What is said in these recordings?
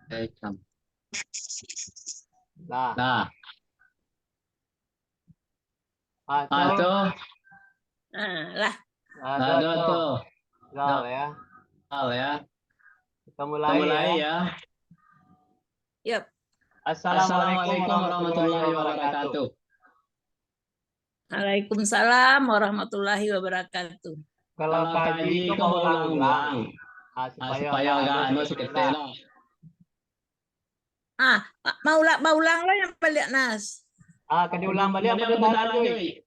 Baiklah. Nah, Nah, atau Lah. ada tuh. Gal ya. Hal ya. Kita Kita mulai ya. Yuk. Assalamualaikum warahmatullahi wabarakatuh. Waalaikumsalam warahmatullahi wabarakatuh. Kalau kaji itu mau ulang-ulang. Supaya agak anu sekete lah. Mau ulang lah yang balik Nas. Kan diulang balik apa benar lagi?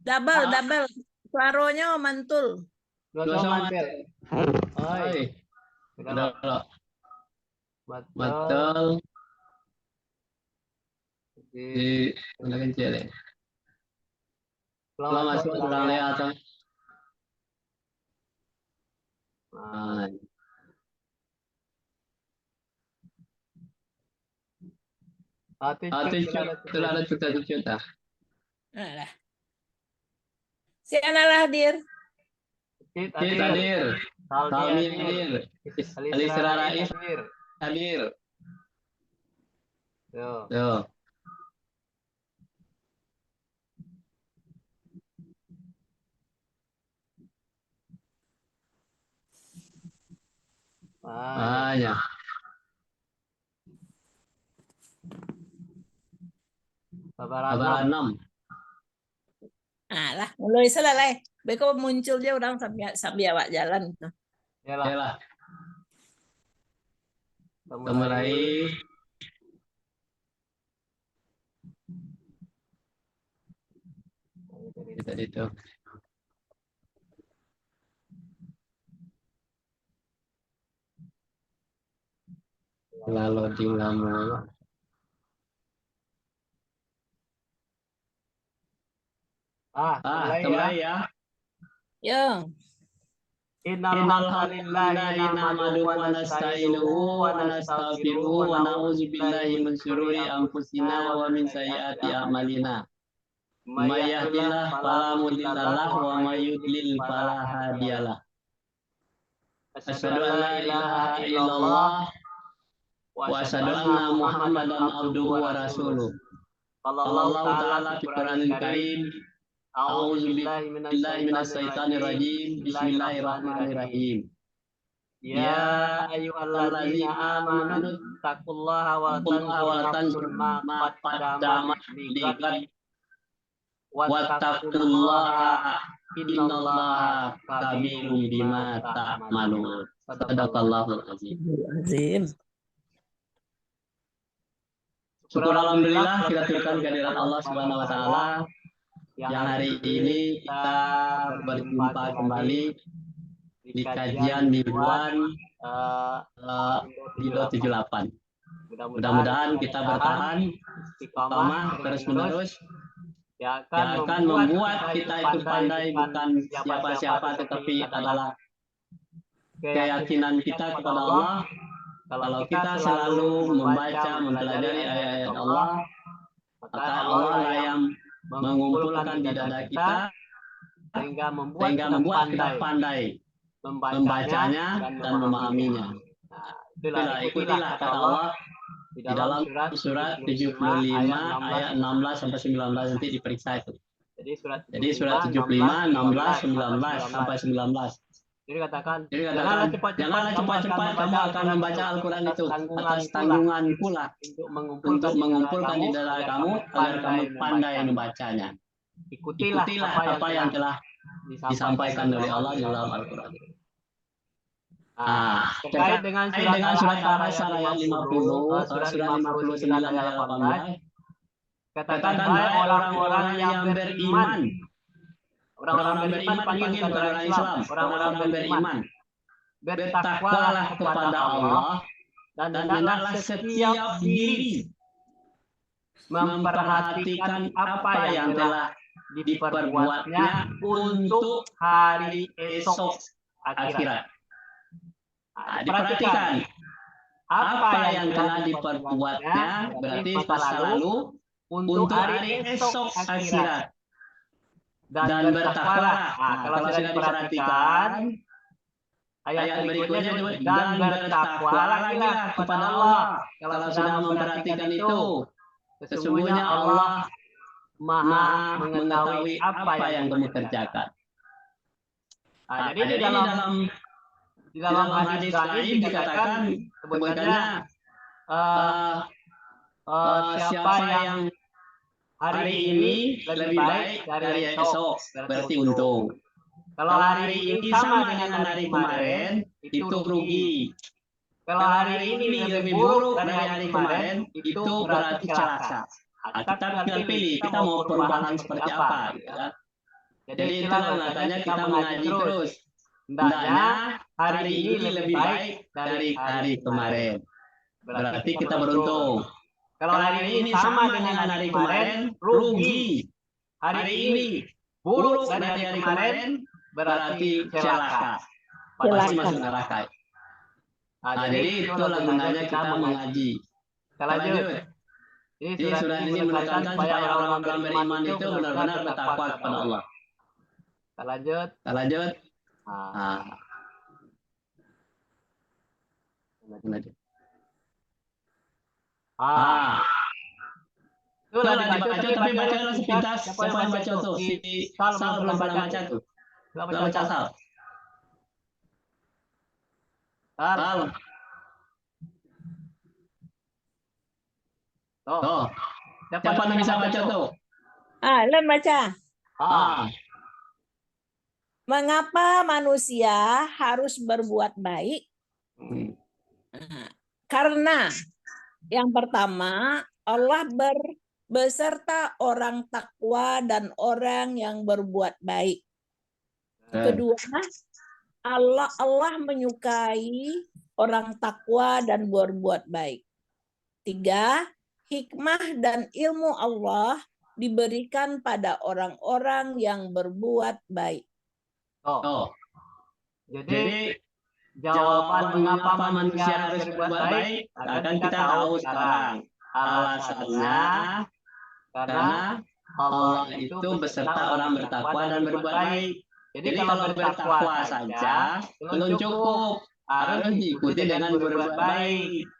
Double. Suaranya mantul. Dua mantel. Oi. Betul. Betul. Di mana kecil ya? Kalau masuk ulang ya atau itu ada juta. Nah. Si Analah hadir. Hadir. Salmi hadir. Alisra Rais hadir. Yo. Ya. Kabar 6. Lah, mulai selesai. Beko muncul dia orang sambil awak jalan. Yalah. Kita mulai. Tadi itu. Lalu di lama. Mulai ya. Yo. Innal hamdalillahi nahmaduhu wa nasta'inuhu wa nastaghfiruhu wa na'udzu billahi min syururi anfusina wa min sayyiati a'malina. May yahdihillahu fala mudhillalah wa may yudlil fala hadiyalah. Asyhadu an la ilaha illallah wa asyhadu anna Muhammadan abduhu wa rasuluh. Sallallahu ta'ala fi Qur'anil Karim. A'udzu billahi minasy syaithanir rajim. Bismillahirrahmanirrahim. Ya ayyuhalladzina amanu taqullaha wa tanzur ma qaddamat liqad wattaqullaha innallaha khabirum bima ta'malun. Sadaqallahul azim. Syukur alhamdulillah kita turutkan kehadirat Allah Subhanahu wa taala yang hari ini kita berjumpa kembali di kajian mingguan Indo 78. Mudah-mudahan kita bertahan istiqamah terus-menerus yang akan membuat kita itu pandai bukan siapa-siapa tetapi adalah keyakinan kita kepada Allah. Kalau kita selalu membaca, mempelajari ayat-ayat Allah, maka Allah lah yang mengumpulkan di dada kita sehingga membuat kita pandai membacanya dan memahaminya. Ikutilah kata Allah di dalam surat 75 ayat 16 sampai 19 nanti diperiksa itu. Jadi surat 75, 16, 19 sampai 19. Jadi katakan, janganlah cepat-cepat kamu akan membaca Al-Quran itu atas tanggungan pula untuk mengumpulkan di dada kamu agar kamu pandai membacanya. Ikutilah apa yang telah disampaikan oleh Allah di dalam Al-Quran. Terkait dengan surat Al-Asr ayat 50, surat 59 ayat 18, katakan orang-orang yang beriman. Orang-orang beriman panggil bukan orang Islam, orang-orang beriman. Bertakwalah kepada Allah dan hendaklah setiap diri memperhatikan apa yang telah diperbuatnya untuk hari esok akhirat. Diperhatikan apa yang telah diperbuatnya berarti masa lalu untuk hari esok akhirat. Dan bertakwalah. Kalau sudah diperhatikan, Ayat berikutnya juga, dan bertakwa lagi lah kepada Allah. Kalau sudah memperhatikan itu, sesungguhnya Allah Maha mengetahui apa yang kamu kerjakan. Jadi di dalam hadis lain dikatakan sebenarnya siapa yang hari ini lebih baik dari esok berarti untung. Kalau hari ini sama dengan hari kemarin itu rugi. Kalau hari ini lebih buruk dari hari kemarin itu berarti celaka. Kita tinggal pilih kita mau perubahan seperti apa. Ya. Jadi itulah makanya kita mengaji terus. Hendaknya hari ini lebih baik dari hari kemarin. Berarti kita beruntung. Kalau hari ini sama dengan hari kemarin, rugi. Hari ini buruk dari hari kemarin, berarti celaka. Pasti masuk neraka. Nah, jadi itulah gunanya kita mengaji. Kita lanjut. Jadi surat ini menekankan supaya orang-orang beriman itu benar-benar bertakwa kepada Allah. Kita lanjut. Kita lanjut. Itulah dibaca tapi bacalah sepintas. Siapa yang baca tuh? Si Sal belum pernah baca tuh. Belum baca Sal. Sal. Tuh. Siapa yang bisa baca tuh? Len baca. Mengapa manusia harus berbuat baik? Karena yang pertama, Allah beserta orang takwa dan orang yang berbuat baik. Kedua, Allah menyukai orang takwa dan berbuat baik. Tiga, hikmah dan ilmu Allah diberikan pada orang-orang yang berbuat baik. Jadi jawaban mengapa manusia harus berbuat baik akan kita tahu sekarang. Alasannya karena Allah itu beserta orang bertakwa dan berbuat baik. Jadi kalau bertakwa saja belum cukup, harus diikuti dengan berbuat baik.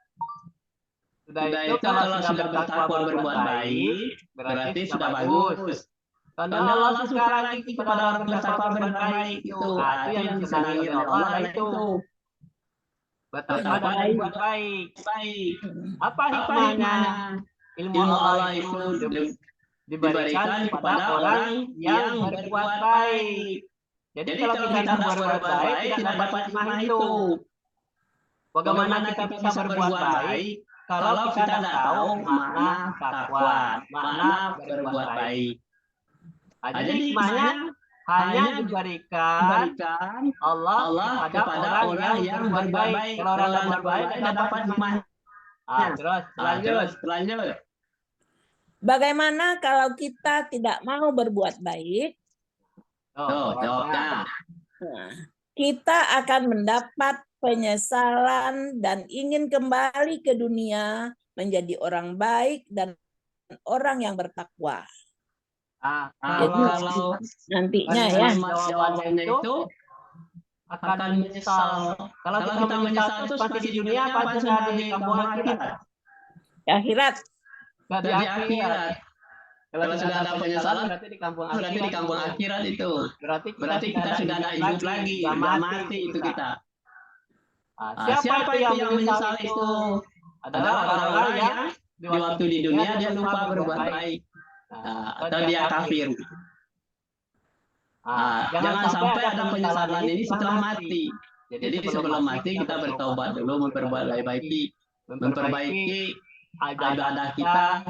Sudah itu kalau sudah bertakwa berbuat baik, berarti sudah bagus. Karena Allah suka lagi kepada orang bertakwa berbuat baik itu. Itu yang disenangi oleh Allah itu. Bertakwa dan berbuat baik. Apa hikmahnya? Ilmu Allah itu diberikan kepada orang yang berbuat baik. Jadi kalau kita berbuat baik, kita dapat hikmah itu. Bagaimana kita bisa berbuat baik kalau kita tidak tahu makna takwa, makna berbuat baik. Jadi hikmahnya hanya diberikan Allah kepada orang yang berbuat baik. Kalau orang yang berbuat baik tidak dapat hikmah. Terus lanjut. Bagaimana kalau kita tidak mau berbuat baik? Jawabnya. Kita akan mendapat penyesalan dan ingin kembali ke dunia menjadi orang baik dan orang yang bertakwa. Kalau nantinya ya. Jawabannya itu akan menyesal. Kalau kita menyesal itu pasti di dunia, pasti di kampung akhirat. Akhirat. Di akhirat. Kalau sudah ada penyesalan berarti di kampung akhirat itu. Berarti kita sudah ada hidup lagi, sudah mati itu kita. Siapa itu yang menyesal itu? Adalah orang-orang yang di waktu di dunia dia lupa berbuat baik. Atau dia kafir. Jangan sampai ada penyesalan ini setelah mati. Jadi sebelum mati kita bertobat dulu, memperbaiki ibadah kita.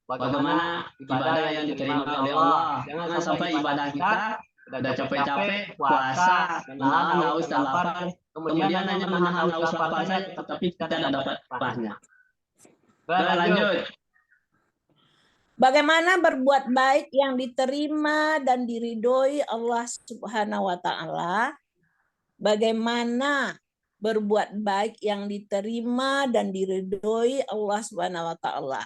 Bagaimana ibadah yang diterima oleh Allah. Jangan sampai ibadah kita sudah capek-capek puasa, menahan haus dan lapar, kemudian hanya menahan haus lapar saja, tetapi kita tidak dapat upahnya. Lanjut. Bagaimana berbuat baik yang diterima dan diridhoi Allah Subhanahu wa taala? Bagaimana berbuat baik yang diterima dan diridhoi Allah Subhanahu wa taala?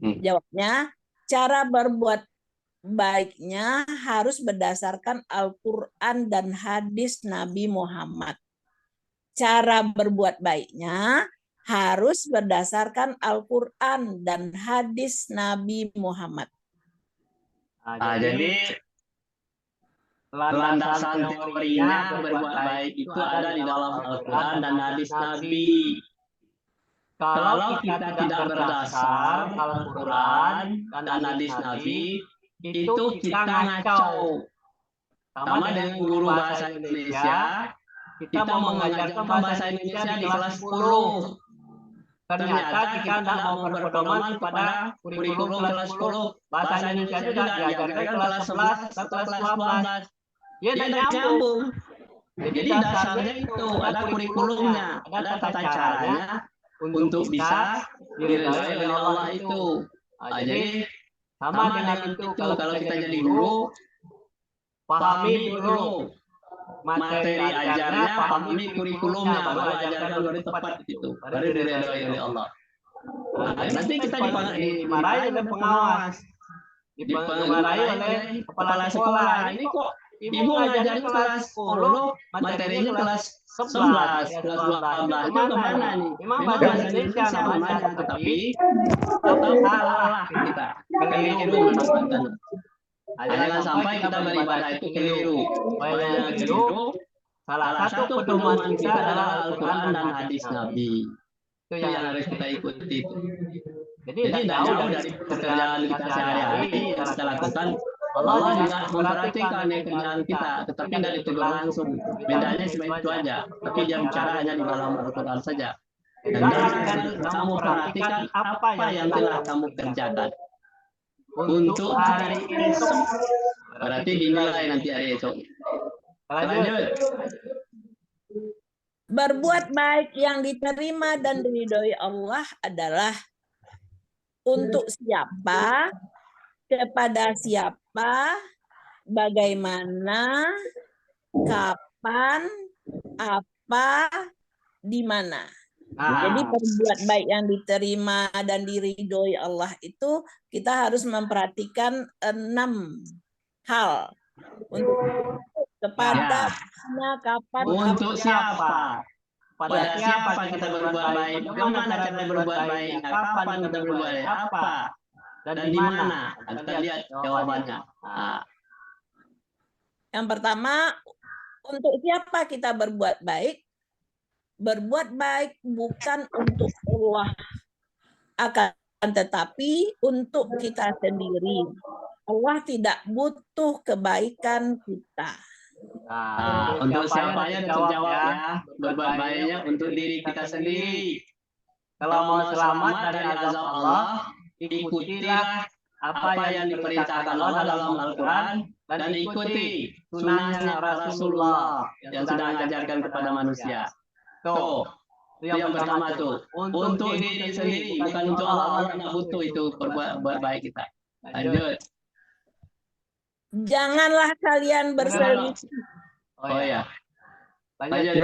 Jawabnya, cara berbuat baiknya harus berdasarkan Al-Qur'an dan hadis Nabi Muhammad. cara berbuat baiknya harus berdasarkan Al-Quran dan hadis Nabi Muhammad. Jadi landasan teorinya berbuat baik itu ada di dalam Al-Quran dan hadis Nabi. Kalau kita tidak berdasar Al-Quran dan hadis Nabi, itu kita ngacau. Sama dengan guru bahasa Indonesia, kita mau mengajarkan bahasa Indonesia di kelas 10. Ternyata kita tidak mau berpedoman pada kurikulum kelas 10. Bahasa Indonesia itu diajarkan kelas 11 atau kelas 12. Ya, tidak nyambung. Jadi dasarnya itu ada kurikulumnya, ada tata caranya untuk bisa diridhoi oleh Allah itu. Jadi sama dengan itu kalau kita jadi guru, pahami dulu materi ajarnya, pahami kurikulumnya, baru ajarkan baru tepat itu, baru diridhoi oleh Allah. Nanti kita dimarahi oleh pengawas, dimarahi oleh kepala sekolah. Ini kok ibu ngajarnya kelas 10, materinya kelas 11, kelas 12. Itu kemana nih? Memang bahasa Indonesia namanya, tetapi tetap salah kita. Keliru menempatkan. Jangan sampai kita beribadah itu keliru. Supaya keliru, salah satu pedoman kita adalah Al-Quran dan hadis Nabi. Itu yang harus kita ikuti. Jadi tidak jauh dari pekerjaan kita sehari-hari yang kita lakukan. Allah juga memperhatikan kerjaan kita, tetapi tidak ditegur langsung. Bedanya cuma itu aja. Tapi dia bicara hanya di dalam Al-Quran saja. Dan kamu perhatikan apa yang telah kamu kerjakan untuk hari esok. Berarti dinilai nanti hari esok. Lanjut. Berbuat baik yang diterima dan diridhoi Allah adalah untuk siapa, kepada siapa, bagaimana, kapan, apa, di mana. Jadi berbuat baik yang diterima dan diridhoi Allah itu kita harus memperhatikan 6 hal. Untuk kepada mana, kapan, untuk siapa, pada siapa kita berbuat baik, bagaimana cara berbuat baik, kapan kita berbuat baik, apa, dan di mana. Kita lihat jawabannya. Yang pertama, untuk siapa kita berbuat baik? Berbuat baik bukan untuk Allah, akan tetapi untuk kita sendiri. Allah tidak butuh kebaikan kita. Untuk siapa yang terjawab ya, berbuat baiknya untuk diri kita sendiri. Kalau mau selamat dari azab Allah, ikutilah apa yang diperintahkan Allah dalam Al-Quran dan ikuti sunnahnya Rasulullah yang sudah mengajarkan kepada manusia. Tuh, itu yang pertama tuh. Untuk diri sendiri, bukan untuk Allah. Allah tidak butuh itu berbuat baik kita. Lanjut. Janganlah kalian berselisih. Oh ya. Lanjut.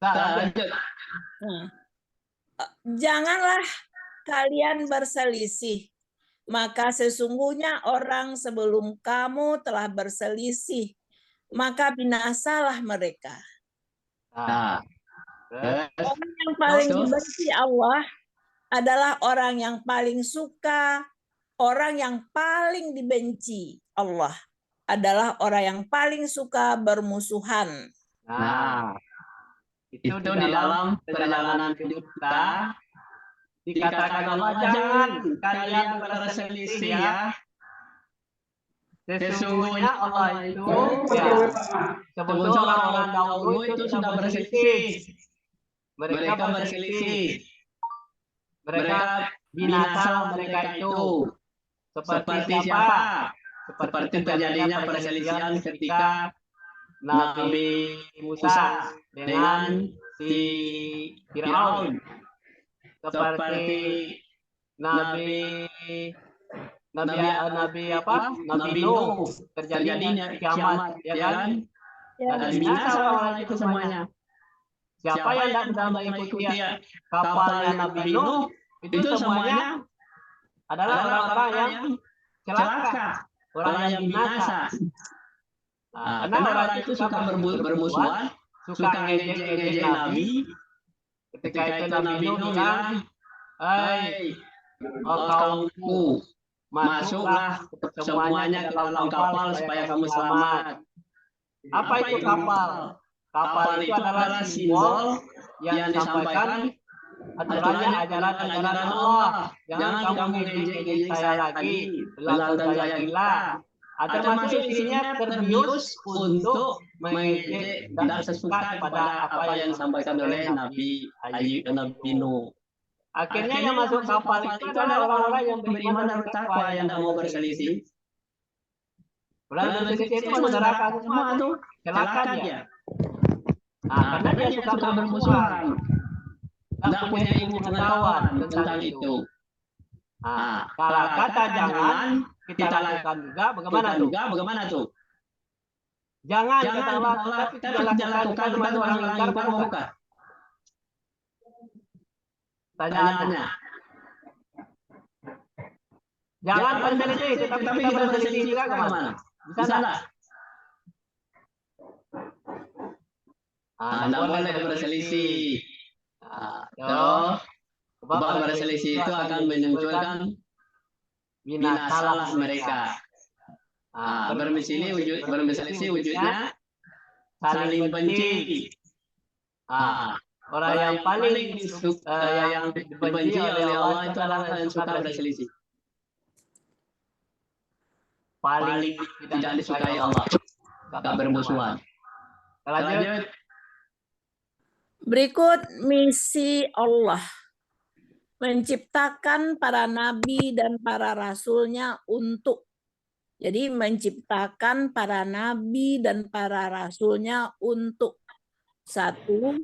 Lanjut. Janganlah kalian berselisih. Maka sesungguhnya orang sebelum kamu telah berselisih, maka binasalah mereka. Orang yang paling dibenci Allah adalah orang yang paling suka, orang yang paling dibenci Allah adalah orang yang paling suka bermusuhan. Itu di dalam perjalanan hidup kita. Dikatakan Allah, jangan kalian berselisih ya. Sesungguhnya Allah itu, sebetulnya orang dahulu itu sudah berselisih. Mereka berselisih. Mereka binasa mereka itu. Seperti siapa? Seperti terjadinya perselisihan ketika Nabi Musa dengan si Firaun. Seperti Nabi Nuh terjadinya kiamat, ya kan? Dan binasa orang itu semuanya. Siapa yang tidak mengikuti kapalnya Nabi Nuh, itu semuanya adalah orang-orang yang celaka. orang yang binasa. Karena orang itu suka bermusuhan, suka ngejek-ngejek Nabi. Ketika itu Nabi Nuh bilang, "Hai kaumku, masuklah semuanya ke dalam kapal supaya kamu selamat." Apa itu kapal? Kapal itu adalah simbol yang disampaikan aturannya ajaran Allah. Jangan kamu ngejek-ngejek saya lagi, belantang saya gila. Termasuk isinya terbius untuk mengejek dan sesuka kepada apa yang disampaikan oleh Nabi Nuh. Akhirnya yang masuk kapal itu adalah orang-orang yang beriman dan bertakwa yang tidak mau berselisih. Berarti berselisih itu masuk neraka semua tuh, celaka dia. Karena dia suka bermusuhan, tidak punya ilmu pengetahuan tentang itu. Kalau kata jangan kita lakukan juga, bagaimana tuh? Jangan kita lakukan, kita lakukan kepada orang ingkar mau bukan? Tanyaannya. Jangan berselisih, tetapi kita berselisih juga kemana? Bisa nggak? Anda boleh berselisih. Sebab berselisih itu akan memunculkan binasalah mereka. Berselisih wujudnya saling benci. Orang yang paling yang dibenci oleh Allah itu adalah yang suka berselisih. Paling tidak disukai Allah, tak bermusuhan. Lanjut. Berikut misi Allah. Menciptakan para nabi dan para rasulnya untuk. Jadi menciptakan para nabi dan para rasulnya untuk. Satu,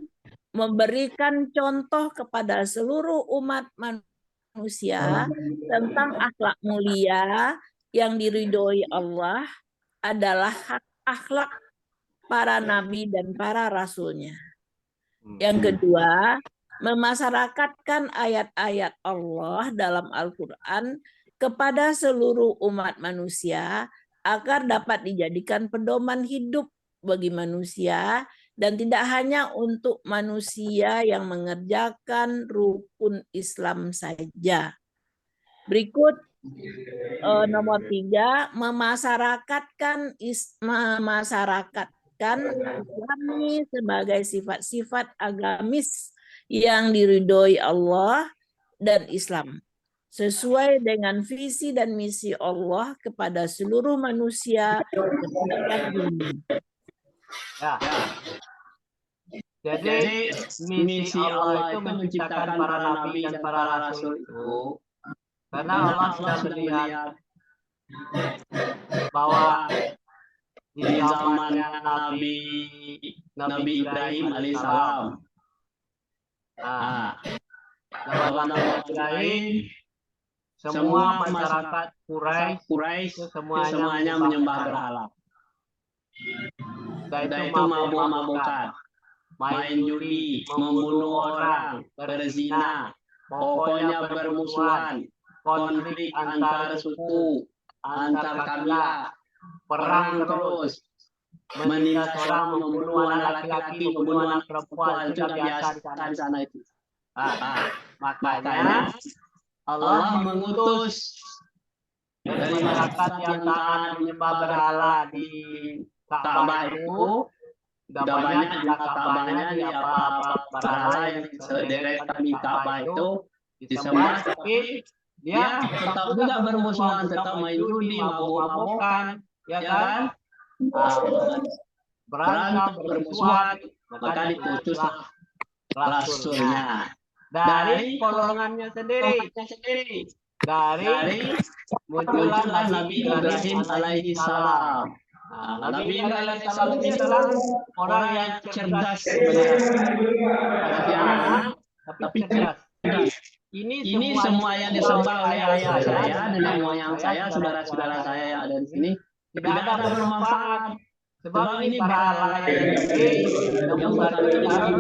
memberikan contoh kepada seluruh umat manusia tentang akhlak mulia yang diridhoi Allah adalah hak akhlak para nabi dan para rasulnya. Yang kedua, memasyarakatkan ayat-ayat Allah dalam Al-Quran kepada seluruh umat manusia agar dapat dijadikan pedoman hidup bagi manusia dan tidak hanya untuk manusia yang mengerjakan rukun Islam saja. Berikut nomor 3, memasyarakatkan Islami sebagai sifat-sifat agamis yang diridhoi Allah dan Islam sesuai dengan visi dan misi Allah kepada seluruh manusia. Jadi misi Allah itu menciptakan para nabi dan para rasul itu karena Allah sudah melihat bahwa di zaman Nabi Ibrahim alaihissalam, zaman Nabi Ibrahim, semua masyarakat Quraisy semuanya menyembah berhala. Itu mabuk-mabukan, main judi, membunuh orang, berzina, pokoknya bermusuhan, konflik antar suku, antar kabilah, perang terus, menindas orang, membunuh anak laki-laki, membunuh anak perempuan, itu sudah biasa di sana itu. Makanya Allah mengutus dari masyarakat yang taat menyembah berhala di Ka'bah itu, sudah banyak di Ka'bahnya di apa-apa berhala yang sederek di Ka'bah itu disembah, tapi dia tetap juga bermusuhan, tetap main judi, mabuk-mabukan, ya kan? Berantem, bermusuhan, maka diputuslah rasulnya dari golongannya sendiri. Dari muncullah Nabi Ibrahim alaihi salam. Nabi Ibrahim alaihi salam itu adalah orang yang cerdas sebenarnya, tapi cerdas. Ini semua yang disembah oleh ayah saya, nenek moyang saya, saudara-saudara saya yang ada di sini tidak ada bermanfaat. Sebab ini berhala yang bukan yang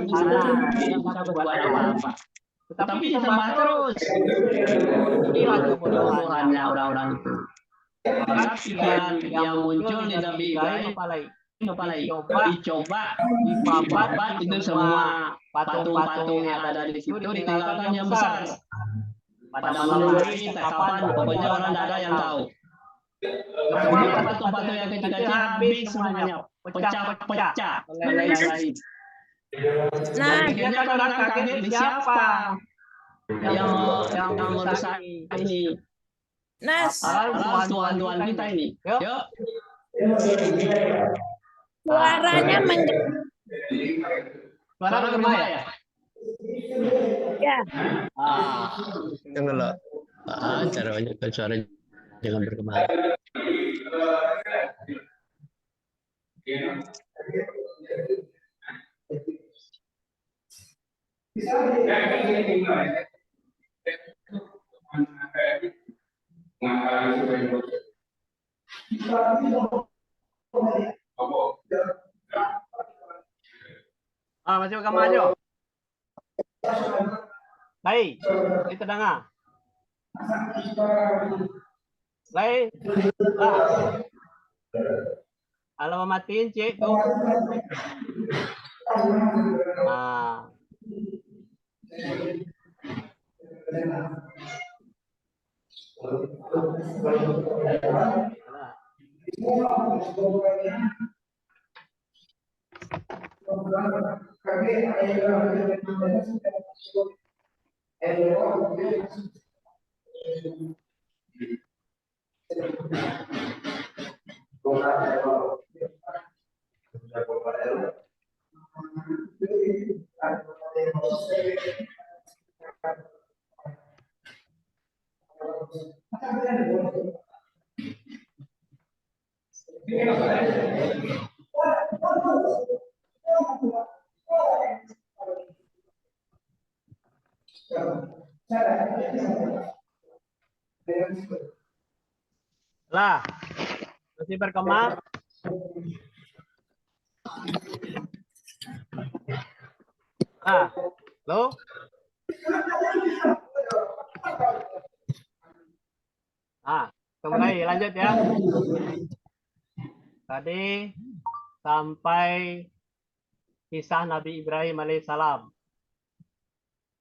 bisa berbuat apa-apa. Tetapi disembah terus. Inilah kebodohannya orang-orang itu. maka pikiran yang muncul di Nabi Ibrahim dicoba dibabat itu semua patung-patung yang ada di situ ditinggalkan yang besar. Pada malam hari kapan pokoknya orang tidak ada yang tahu. Kemudian patung-patung yang kecil-kecil habis semuanya, pecah-pecah oleh Ibrahim. Nah, Akhirnya orang kaget, ini siapa yang merusak ini? Nas, Tuhan kita ini. Yuk. suaranya Suara bergema ya? ya. Janganlah. Caranya kan suara jangan bergema. Masih ke maju. Baik, itu dengar. Baik. Kalau matiin cik tuh. Lah, masih berkembang. Lo? Kembali lanjut ya. Tadi sampai kisah Nabi Ibrahim alaihissalam.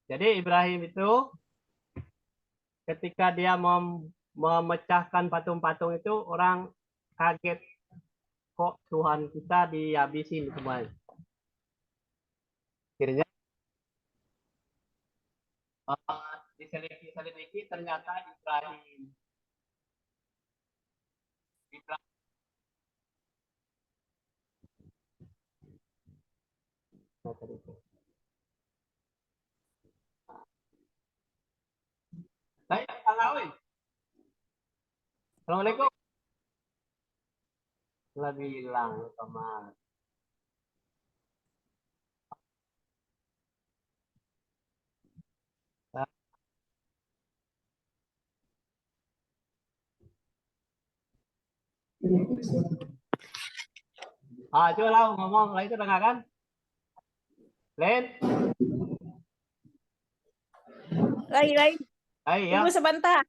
Jadi Ibrahim itu ketika dia memecahkan patung-patung itu orang kaget, kok Tuhan kita dihabisin semuanya. Akhirnya diselidiki ternyata Ibrahim. Baik, Assalamualaikum. Lebih bilang teman. Coba lah ngomong lah itu dengar kan? Len. Lain. Ya. Tunggu sebentar.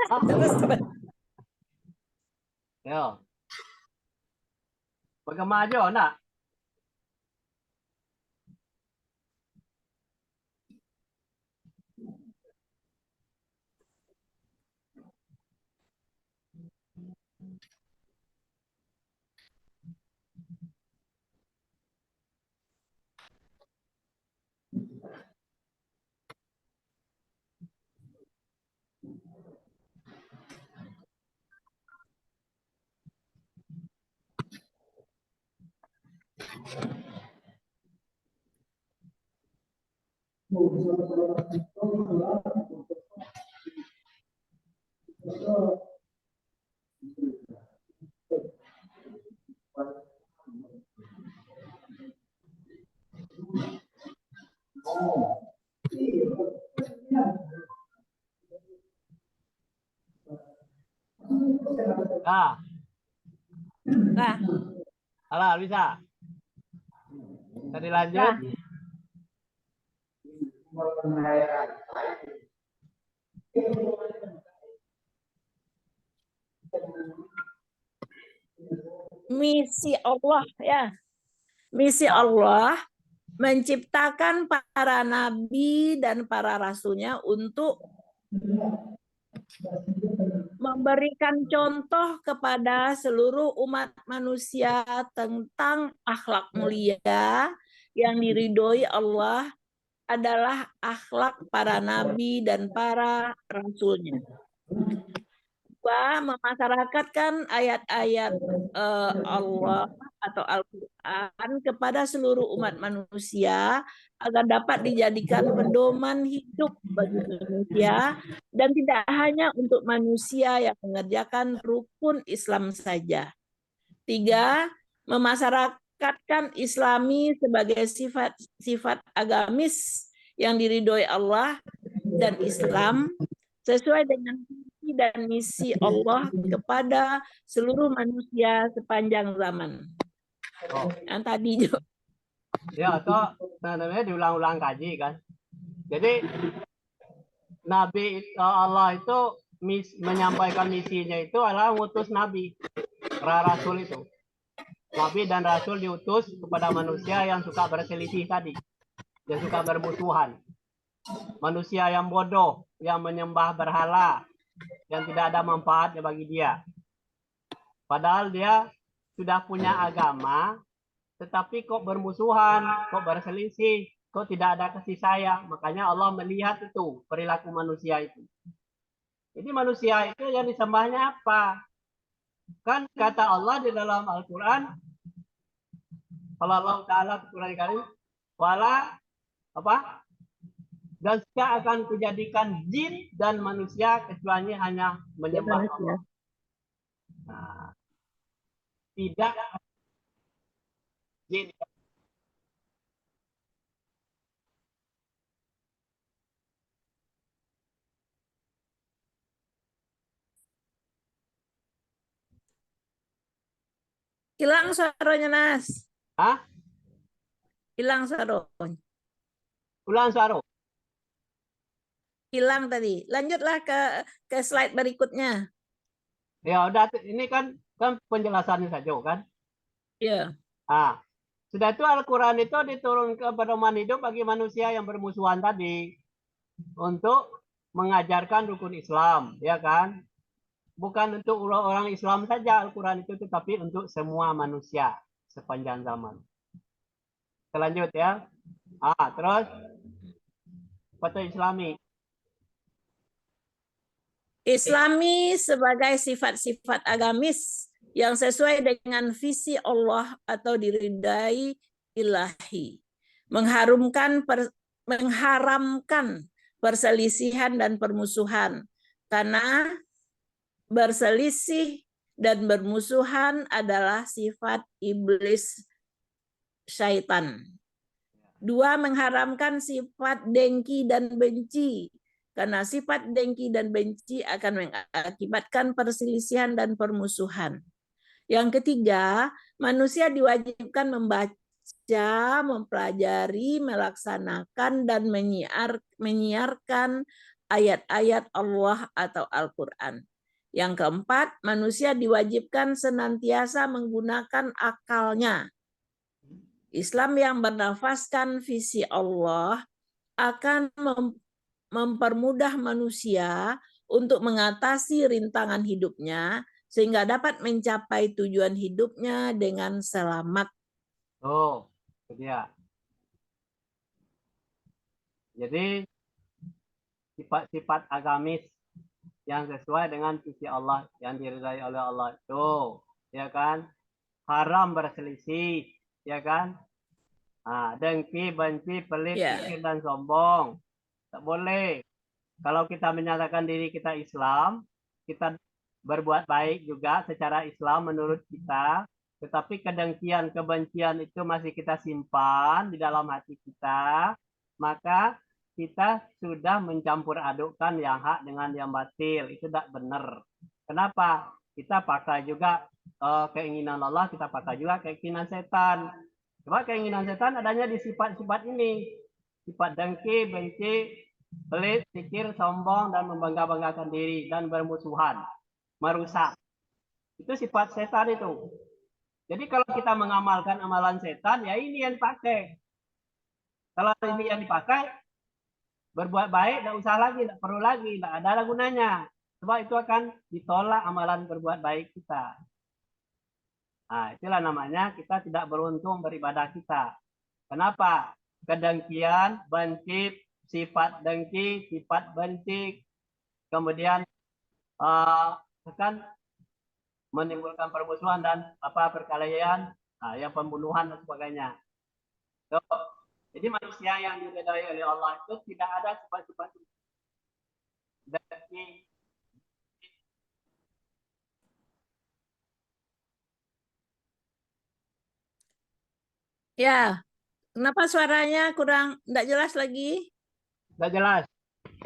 Tunggu sebentar. Yo. Bagaimana aja, nak? Nah. Halo, bisa. Tadi lanjut. misi Allah ya. Misi Allah menciptakan para nabi dan para rasulnya untuk memberikan contoh kepada seluruh umat manusia tentang akhlak mulia yang diridhoi Allah adalah akhlak para nabi dan para rasulnya. Memasyarakatkan ayat-ayat Allah atau Al-Quran kepada seluruh umat manusia agar dapat dijadikan pedoman hidup bagi manusia dan tidak hanya untuk manusia yang mengerjakan rukun Islam saja. 3. Memasyarakatkan Islami sebagai sifat agamis yang diridhoi Allah dan Islam sesuai dengan dan misi Allah kepada seluruh manusia sepanjang zaman. Yang tadi juga. Ya, atau namanya diulang-ulang kaji kan. Jadi Nabi Allah itu menyampaikan misinya itu adalah mengutus Nabi, Rasul itu. Nabi dan Rasul diutus kepada manusia yang suka berselisih tadi, yang suka bermusuhan. Manusia yang bodoh, yang menyembah berhala, yang tidak ada manfaatnya bagi dia. Padahal dia sudah punya agama, tetapi kok bermusuhan, kok berselisih, kok tidak ada kasih sayang. Makanya Allah melihat itu, perilaku manusia itu. Jadi manusia itu yang disembahnya apa? Kan kata Allah di dalam Al-Quran, kalau Allah Ta'ala Al-Quran Karim, wala apa? Dan saya akan kujadikan jin dan manusia kecuali hanya menyembah Allah. Nah, tidak jin. Hilang suaranya, Nas. Hah? Hilang suaranya. Ulang suara. Hilang tadi. Lanjutlah ke slide berikutnya. Ya udah, ini kan penjelasannya saja kan. Iya. Ah, sudah itu Al-Quran itu diturunkan pedoman hidup bagi manusia yang bermusuhan tadi untuk mengajarkan rukun Islam, ya kan? Bukan untuk orang Islam saja Al-Quran itu, tetapi untuk semua manusia sepanjang zaman. Selanjut ya. Terus foto Islami. Islami sebagai sifat-sifat agamis yang sesuai dengan visi Allah atau diridai ilahi. Mengharamkan perselisihan dan permusuhan. Karena berselisih dan bermusuhan adalah sifat iblis syaitan. 2. Mengharamkan sifat dengki dan benci. Karena sifat dengki dan benci akan mengakibatkan perselisihan dan permusuhan. Yang ketiga, manusia diwajibkan membaca, mempelajari, melaksanakan, dan menyiarkan ayat-ayat Allah atau Al-Quran. Yang keempat, manusia diwajibkan senantiasa menggunakan akalnya. Islam yang bernafaskan visi Allah akan mempermudah manusia untuk mengatasi rintangan hidupnya sehingga dapat mencapai tujuan hidupnya dengan selamat. Oh, itu dia. Jadi sifat-sifat agamis yang sesuai dengan visi Allah yang diridai oleh Allah itu, ya kan? Haram berselisih, ya kan? Dengki, benci, pelit, kikir, dan sombong. Tak boleh. Kalau kita menyatakan diri kita Islam, kita berbuat baik juga secara Islam menurut kita, tetapi kedengkian, kebencian itu masih kita simpan di dalam hati kita, maka kita sudah mencampur adukkan yang hak dengan yang batil. Itu tidak benar. Kenapa? Kita pakai juga keinginan Allah, kita pakai juga keinginan setan. Coba keinginan setan adanya di sifat-sifat ini. Sifat dengki, benci, pelit, kikir, sombong, dan membangga-banggakan diri, dan bermusuhan, merusak. Itu sifat setan itu. Jadi kalau kita mengamalkan amalan setan, ya ini yang dipakai. Kalau ini yang dipakai, berbuat baik, tidak usah lagi, tidak perlu lagi, tidak ada gunanya. Sebab itu akan ditolak amalan berbuat baik kita. Nah, itulah namanya kita tidak beruntung beribadah kita. Kenapa? Kedengkian, benci, sifat dengki, sifat benci, kemudian akan menimbulkan permusuhan dan perkelahian, yang pembunuhan dan sebagainya. So, jadi manusia yang diridai oleh Allah itu tidak ada sifat-sifat dengki. Ya, kenapa suaranya kurang tidak jelas lagi? Sudah jelas.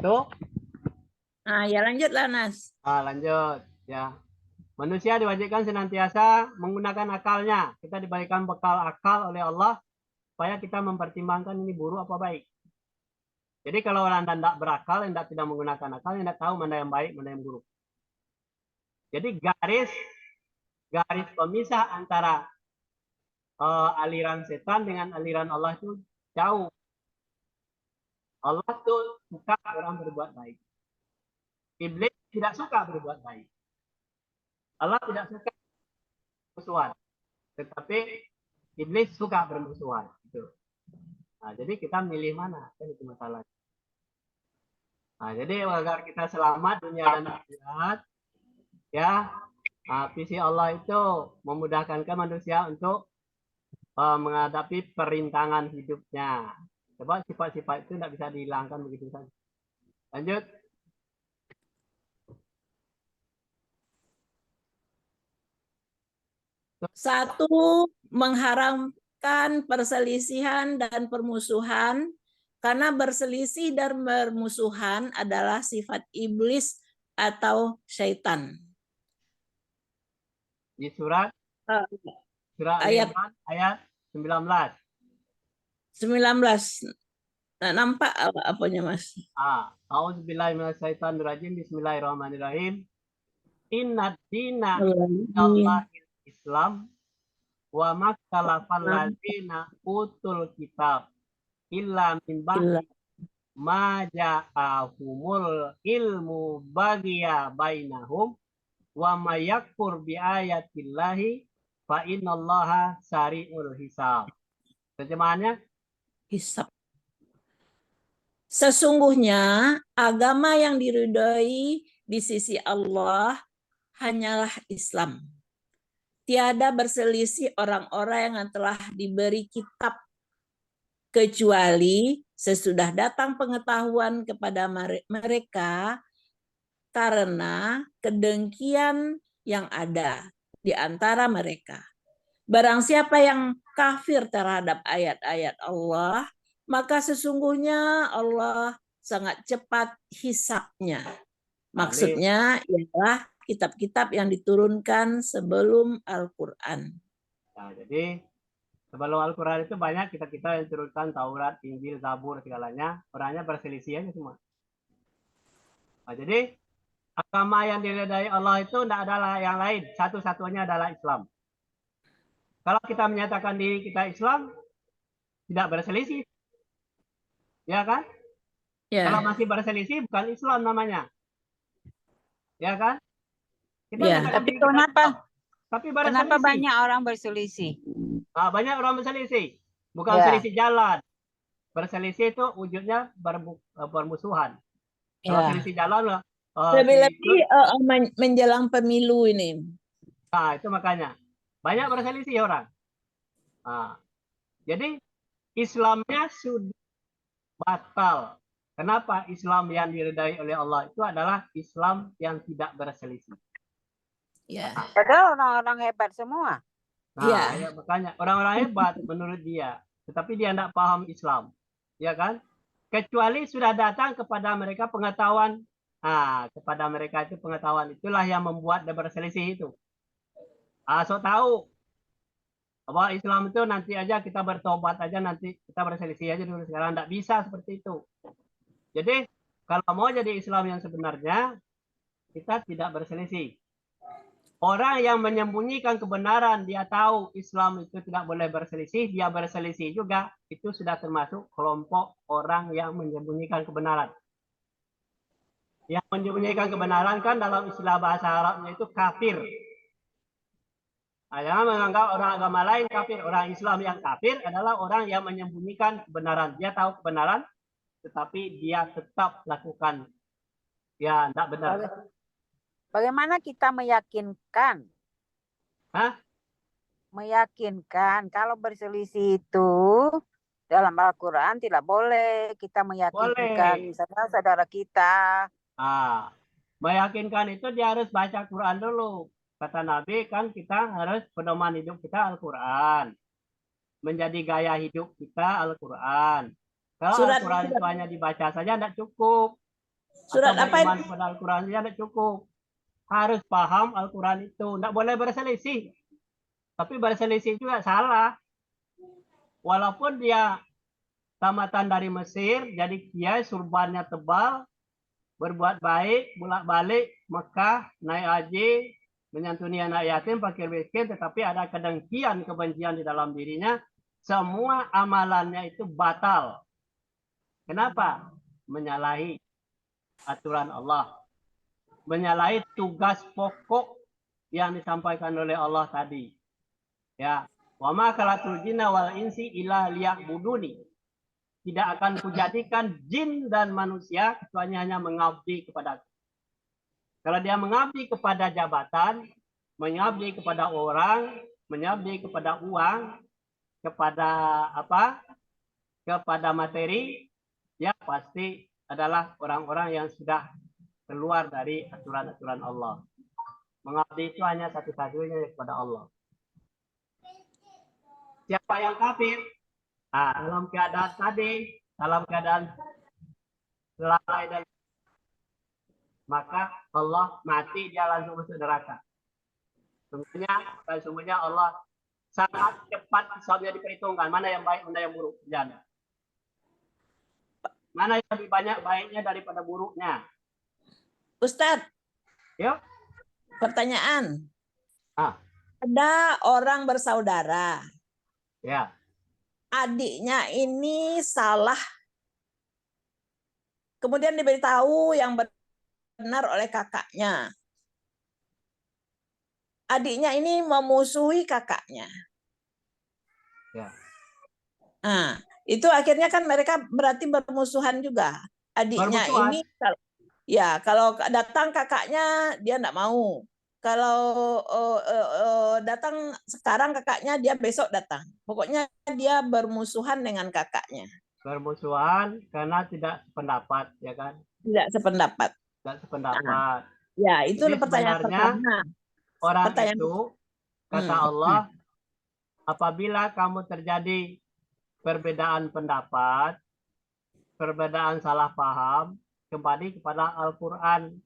Tuh. Nah, ya lanjutlah Nas. Lanjut ya. Manusia diwajibkan senantiasa menggunakan akalnya. Kita diberikan bekal akal oleh Allah supaya kita mempertimbangkan ini buruk apa baik. Jadi kalau orang tidak berakal, yang tidak menggunakan akal, yang tidak tahu mana yang baik, mana yang buruk. Jadi garis pemisah antara aliran setan dengan aliran Allah itu jauh. Allah tuh suka orang berbuat baik. Iblis tidak suka berbuat baik. Allah tidak suka bermusuhan, tetapi iblis suka bermusuhan. Gitu. Nah, jadi kita milih mana? Kan itu masalah. Nah, jadi agar kita selamat dunia dan akhirat, ya, visi Allah itu memudahkan manusia untuk menghadapi perintangan hidupnya. Sebab sifat-sifat itu tidak bisa dihilangkan begitu saja. Lanjut. Satu, mengharamkan perselisihan dan permusuhan, karena berselisih dan bermusuhan adalah sifat iblis atau syaitan. Di surat ayat Al-Imran ayat 19. 19. Nah, nampak apanya Mas? A'udzubillahi minasyaitonirrajim. Bismillahirrahmanirrahim. Inna dina Allahil Islam wa maktalafal ladzina utul kitab illa min ba'di ma ja'ahumul ilmu bagiya bainahum wa may yakfur bi ayatillahi fa innallaha sari'ul hisab. Terjemahannya, hisab. Sesungguhnya agama yang diridhoi di sisi Allah hanyalah Islam. Tiada berselisih orang-orang yang telah diberi kitab, kecuali sesudah datang pengetahuan kepada mereka karena kedengkian yang ada di antara mereka. Barang siapa yang kafir terhadap ayat-ayat Allah, maka sesungguhnya Allah sangat cepat hisabnya. Maksudnya ialah kitab-kitab yang diturunkan sebelum Al-Quran. Nah, jadi sebelum Al-Quran itu banyak kitab-kitab yang diturunkan, Taurat, Injil, Zabur, segalanya. Orangnya berselisih aja semua. Nah, jadi agama yang diridai Allah itu tidak ada yang lain. Satu-satunya adalah Islam. Kalau kita menyatakan diri kita Islam, tidak berselisih. Ya kan? Ya. Kalau masih berselisih, bukan Islam namanya. Ya kan? Kita tapi kenapa? Tapi kenapa banyak orang berselisih? Banyak orang berselisih. Bukan selisih jalan. Berselisih itu wujudnya bermusuhan. Kalau selisih jalan lah. Lebih-lebih menjelang pemilu ini. Nah, itu makanya. Banyak berselisih orang. Nah, jadi Islamnya sudah batal. Kenapa Islam yang diridai oleh Allah itu adalah Islam yang tidak berselisih. Ya. Padahal orang-orang hebat semua. Nah, ya, makanya orang-orang hebat menurut dia, tetapi dia tidak paham Islam, ya kan? Kecuali sudah datang kepada mereka pengetahuan. Nah, kepada mereka itu pengetahuan itulah yang membuat dia berselisih itu. So tahu bahwa Islam itu nanti aja kita bertobat aja, nanti kita berselisih aja dulu, sekarang tidak bisa seperti itu. Jadi kalau mau jadi Islam yang sebenarnya, kita tidak berselisih. Orang yang menyembunyikan kebenaran, dia tahu Islam itu tidak boleh berselisih, dia berselisih juga, itu sudah termasuk kelompok orang yang menyembunyikan kebenaran. Yang menyembunyikan kebenaran kan dalam istilah bahasa Arabnya itu kafir. Nah, jangan menganggap orang agama lain kafir. Orang Islam yang kafir adalah orang yang menyembunyikan kebenaran. Dia tahu kebenaran, tetapi dia tetap lakukan. Ya, tidak benar. Bagaimana kita meyakinkan? Hah? Meyakinkan kalau berselisih itu dalam Al-Quran tidak boleh kita meyakinkan. Boleh. Misalnya saudara kita. Meyakinkan itu dia harus baca Quran dulu. Kata Nabi kan kita harus pedoman hidup kita Al-Quran. Menjadi gaya hidup kita Al-Quran. Kalau Al-Quran itu hanya dibaca saja tidak cukup. Surat atau apa beriman ini? kepada Al-Quran saja tidak cukup. Harus paham Al-Quran itu. Tidak boleh berselisih. Tapi berselisih juga salah. Walaupun dia tamatan dari Mesir, jadi kiai surbannya tebal, berbuat baik, bolak-balik Mekah, naik haji, menyantuni anak yatim, fakir miskin, tetapi ada kedengkian, kebencian di dalam dirinya, semua amalannya itu batal. Kenapa? Menyalahi aturan Allah. Menyalahi tugas pokok yang disampaikan oleh Allah tadi. Ya, wa ma khalaqtul jinna wal insi illa liya'buduni. Tidak akan kujadikan jin dan manusia kecuali hanya mengabdi kepada. Kalau dia mengabdi kepada jabatan, mengabdi kepada orang, mengabdi kepada uang, kepada apa? Kepada materi, ya pasti adalah orang-orang yang sudah keluar dari aturan-aturan Allah. Mengabdi itu hanya satu-satunya kepada Allah. Siapa yang kafir? Nah, dalam keadaan tadi, dalam keadaan lalai dan maka Allah mati, dia langsung masuk neraka. Sungguhnya Allah sangat cepat hisabnya diperhitungkan. Mana yang baik, mana yang buruk. Jangan. Mana yang lebih banyak baiknya daripada buruknya. Ustadz, Yuk. pertanyaan. Ada orang bersaudara. Ya. Adiknya ini salah. Kemudian diberitahu yang benar oleh kakaknya. Adiknya ini memusuhi kakaknya. Ya. Nah, itu akhirnya kan mereka berarti bermusuhan juga. Adiknya ini, ya kalau datang kakaknya dia enggak mau. Kalau datang sekarang kakaknya, dia besok datang. Pokoknya dia bermusuhan dengan kakaknya. Bermusuhan karena tidak sependapat, ya kan? Tidak sependapat. Tidak sependapat. Ya, itu pertanyaan pertama. Orang itu, kata Allah, apabila kamu terjadi perbedaan pendapat, perbedaan salah paham, kembali kepada Al-Quran.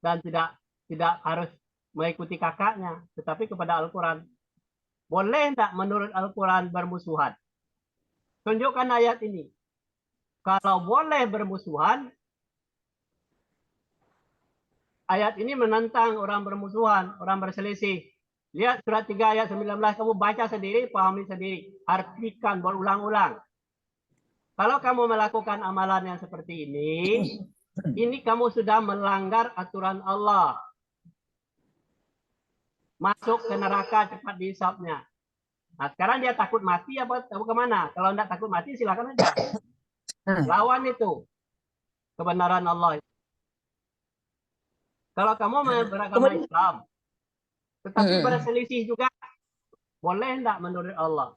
Dan tidak harus mengikuti kakaknya, tetapi kepada Al-Quran. Boleh tidak menurut Al-Quran bermusuhan? Tunjukkan ayat ini. Kalau boleh bermusuhan, ayat ini menentang orang bermusuhan, orang berselisih. Lihat surat 3 ayat 19, kamu baca sendiri, pahami sendiri. Artikan berulang-ulang. Kalau kamu melakukan amalan yang seperti ini kamu sudah melanggar aturan Allah. Masuk ke neraka cepat dihisapnya. Nah, sekarang dia takut mati apa kemana? Kalau tidak takut mati silakan aja. Lawan itu kebenaran Allah. Kalau kamu beragama Islam, tetapi berselisih juga, boleh tidak menurut Allah?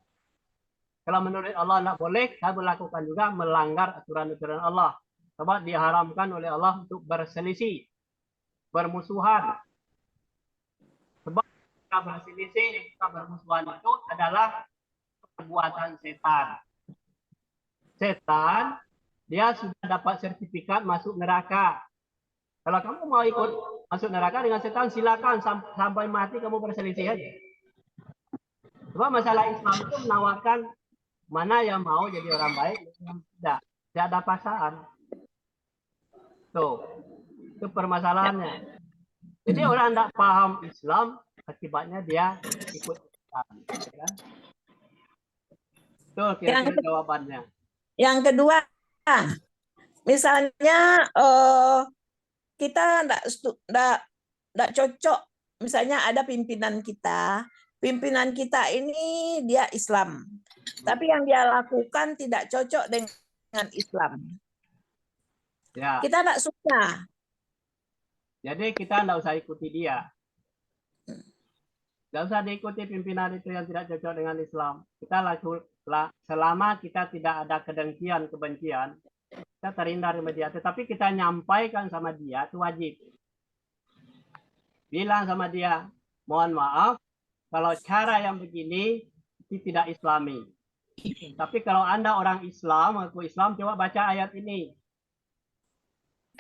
Kalau menurut Allah tidak boleh, kamu lakukan juga melanggar aturan-aturan Allah. Sebab diharamkan oleh Allah untuk berselisih, bermusuhan. Sebab jika berselisih, jika bermusuhan itu adalah perbuatan setan. Setan, dia sudah dapat sertifikat masuk neraka. Kalau kamu mau ikut masuk neraka dengan setan, silakan sampai mati kamu berselisih aja. Sebab masalah Islam itu menawarkan mana yang mau jadi orang baik, yang tidak. Tidak ada paksaan. Tuh, itu permasalahannya. Jadi orang tidak paham Islam, akibatnya dia ikut Islam. Ya. Itu kira-kira jawabannya. Yang kedua, misalnya kita enggak cocok, misalnya ada pimpinan kita ini dia Islam, tapi yang dia lakukan tidak cocok dengan Islam. Ya. Kita enggak suka. Jadi kita tidak usah ikuti dia. Tidak usah diikuti pimpinan itu yang tidak cocok dengan Islam. Selama kita tidak ada kedengkian, kebencian, kita terhindar dari dia. Tetapi kita nyampaikan sama dia, itu wajib. Bilang sama dia, mohon maaf, kalau cara yang begini itu tidak Islami. Tapi kalau Anda orang Islam, aku Islam, coba baca ayat ini.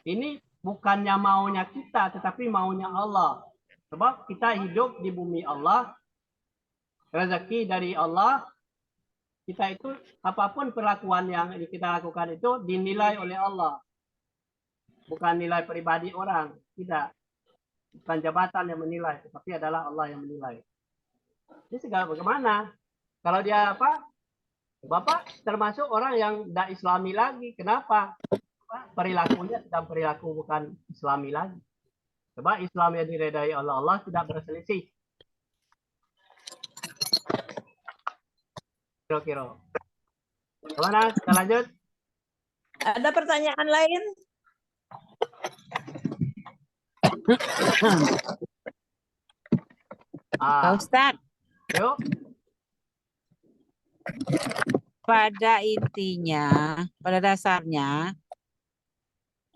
Ini bukannya maunya kita, tetapi maunya Allah. Sebab kita hidup di bumi Allah, rezeki dari Allah, kita itu apapun perlakuan yang kita lakukan itu dinilai oleh Allah. Bukan nilai pribadi orang, tidak. Bukan jabatan yang menilai, tetapi adalah Allah yang menilai. Ini segala bagaimana? Kalau dia apa? Bapak termasuk orang yang tidak Islami lagi. Kenapa? Perilakunya sedang perilaku bukan Islami lagi. Sebab Islam yang diredai oleh Allah tidak berselisih. Kira-kira. Kemana? Kita lanjut. Ada pertanyaan lain? Pak Ustadz, Yuk. pada intinya, pada dasarnya,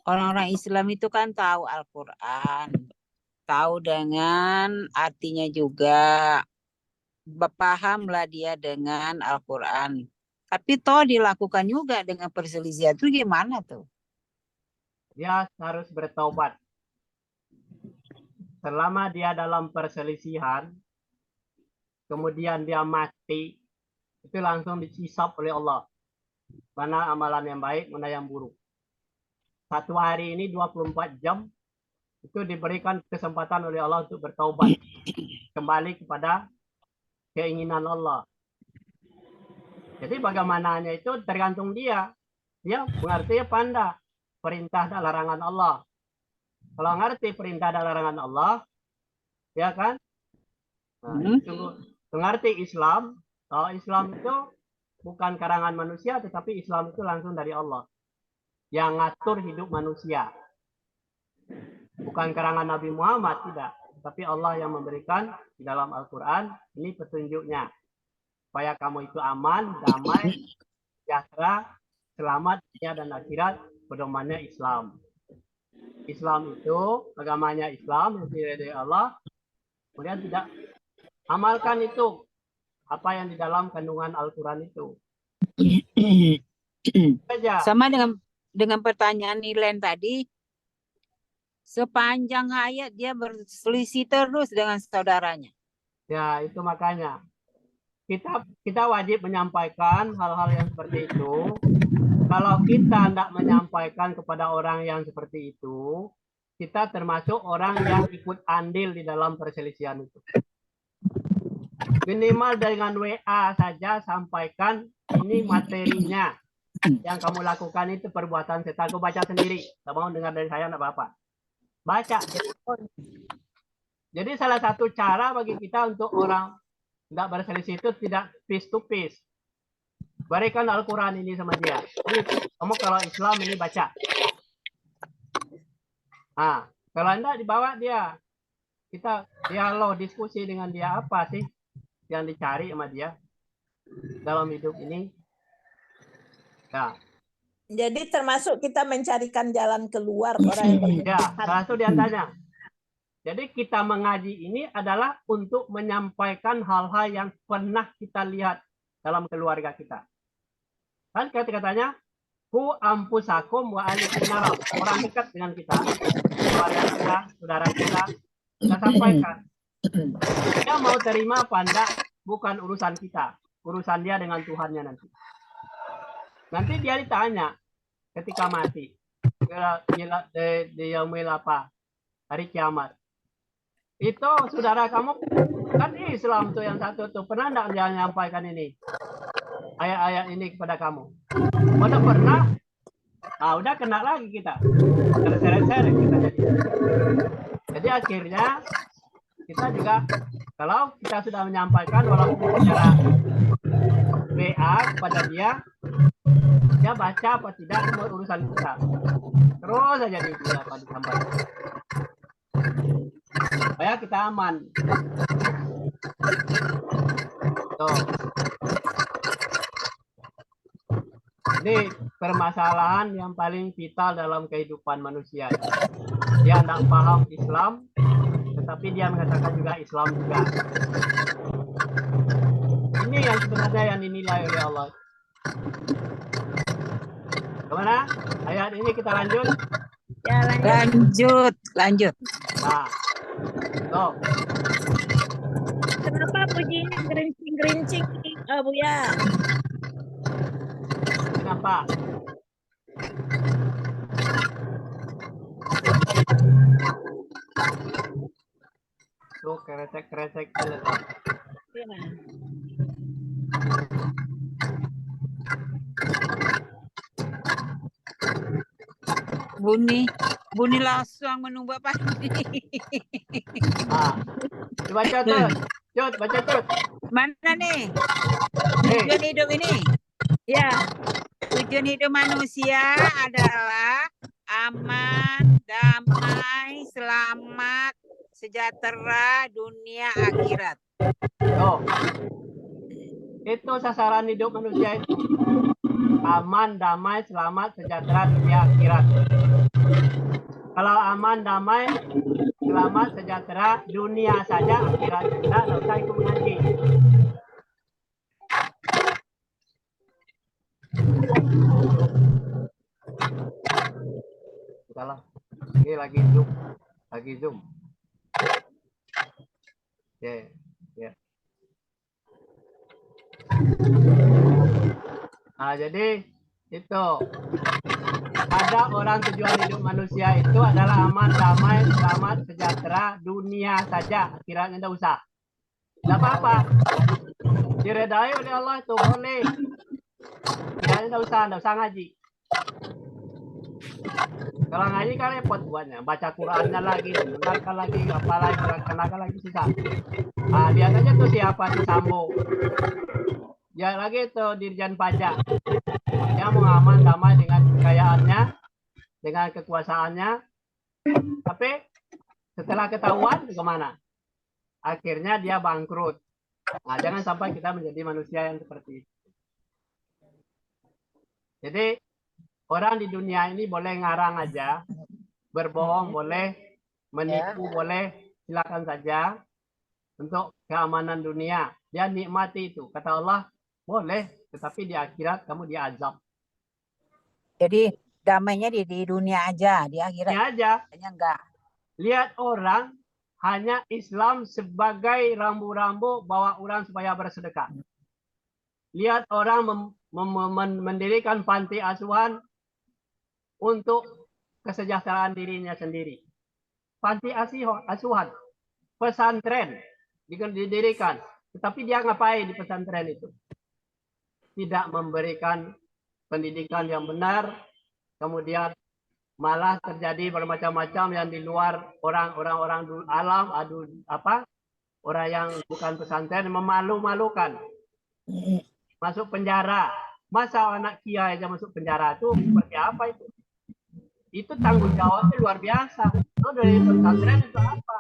orang-orang Islam itu kan tahu Al-Quran, tahu dengan artinya juga, pahamlah dia dengan Al-Quran. Tapi toh dilakukan juga dengan perselisihan itu gimana tuh? Dia harus bertaubat. Selama dia dalam perselisihan, kemudian dia mati, itu langsung dihisab oleh Allah. Mana amalan yang baik, mana yang buruk. Satu hari ini 24 jam, itu diberikan kesempatan oleh Allah untuk bertaubat. Kembali kepada keinginan Allah. Jadi bagaimananya itu tergantung dia. Dia mengerti apa enggak perintah dan larangan Allah. Kalau ngerti perintah dan larangan Allah, ya kan? Nah, itu mengerti Islam. Kalau Islam itu bukan karangan manusia, tetapi Islam itu langsung dari Allah. Yang ngatur hidup manusia. Bukan karangan Nabi Muhammad, tidak. Tapi Allah yang memberikan di dalam Al-Quran, ini petunjuknya. Supaya kamu itu aman, damai, sejahtera, selamat dunia dan akhirat, pedomannya Islam. Islam itu, agamanya Islam, yang diridai Allah, kemudian tidak amalkan itu, apa yang di dalam kandungan Al-Quran itu. Sama dengan pertanyaan Nilen tadi, sepanjang hayat dia berselisih terus dengan saudaranya. Ya, itu makanya. Kita wajib menyampaikan hal-hal yang seperti itu. Kalau kita tidak menyampaikan kepada orang yang seperti itu, kita termasuk orang yang ikut andil di dalam perselisihan itu. Minimal dengan WA saja sampaikan ini materinya. Yang kamu lakukan itu perbuatan setan. Aku baca sendiri. Tak mau dengar dari saya, tidak apa-apa. Baca. Jadi salah satu cara bagi kita untuk orang tidak berselisih itu tidak face to face. Berikan Al-Quran ini sama dia. Ini, kamu kalau Islam ini baca. Nah, kalau anda dibawa dia, kita dialog, diskusi dengan dia, apa sih yang dicari sama dia dalam hidup ini. Nah. Jadi termasuk kita mencarikan jalan keluar orang yang ya, salah satu diantaranya. Jadi kita mengaji ini adalah untuk menyampaikan hal-hal yang pernah kita lihat dalam keluarga kita. Kan katanya, ku ampusakum wa alikum naram. Orang dekat dengan kita, keluarga kita, saudara kita sampaikan. Dia mau terima apa enggak, bukan urusan kita. Urusan dia dengan Tuhannya nanti. Nanti dia ditanya ketika mati. Di yaumil apa? Hari kiamat. Itu saudara kamu kan Islam tuh yang satu tuh, pernah enggak dia menyampaikan ini ayat-ayat ini kepada kamu? Mana pernah? Ah, udah kena lagi kita. Terseret-seret kita jadi akhirnya kita juga kalau kita sudah menyampaikan walaupun secara WA kepada dia baca apa tidak itu urusan kita. Terus aja dia apa disampaikan. Supaya kita aman. Tuh. Ini permasalahan yang paling vital dalam kehidupan manusia. Dia tidak paham Islam, tetapi dia mengatakan juga Islam juga. Ini yang sebenarnya yang dinilai oleh Allah. Kemana? Ayat ini kita lanjut. Ya, lanjut. Lanjut. Nah, tuh. Kenapa bunyinya gerincing-gerincing, Buya? Kenapa? Tuh kresek-kresek letak. Ya. Bunyi langsung menunggu apa? Nah, dibaca tuh. Cut, baca Cut. Mana nih? Tujuan hidup ini. Ya. Tujuan hidup manusia adalah aman, damai, selamat, sejahtera dunia akhirat. Tuh. Itu sasaran hidup manusia itu. Aman, damai, selamat, sejahtera dunia akhirat. Kalau aman, damai, selamat, sejahtera dunia saja, akhirat tidak usah ikut mengaji. Salah. Ini lagi zoom. Ya. Nah, jadi itu ada orang tujuan hidup manusia itu adalah aman, damai, selamat, sejahtera dunia saja, akhiratnya tidak usah. Tidak apa-apa. Diredai oleh Allah itu boleh. Akhiratnya tidak usah ngaji. Kalau ngaji kan repot buatnya, baca Qurannya lagi, dengarkan lagi, apalagi laksanakan lagi susah. Nah, lihat aja tuh siapa tuh Sambo. Ya lagi itu Dirjen Pajak. Dia mau aman damai dengan kekayaannya, dengan kekuasaannya. Tapi setelah ketahuan kemana? Akhirnya dia bangkrut. Nah, jangan sampai kita menjadi manusia yang seperti itu. Jadi orang di dunia ini boleh ngarang aja, berbohong boleh, menipu boleh, silakan saja untuk keamanan dunia. Dia nikmati itu. Kata Allah, boleh, tetapi di akhirat kamu diazab. Jadi damainya di dunia aja, di akhirat aja. Enggak. Lihat orang hanya Islam sebagai rambu-rambu bawa orang supaya bersedekah. Lihat orang mendirikan panti asuhan untuk kesejahteraan dirinya sendiri. Panti asuhan, pesantren didirikan. Tetapi dia ngapain di pesantren itu? Tidak memberikan pendidikan yang benar, kemudian malah terjadi bermacam-macam yang di luar orang alam, orang yang bukan pesantren memalu-malukan, masuk penjara. Masa anak kiai aja masuk penjara itu seperti apa itu? Itu tanggung jawabnya luar biasa. Itu dari pesantren itu apa?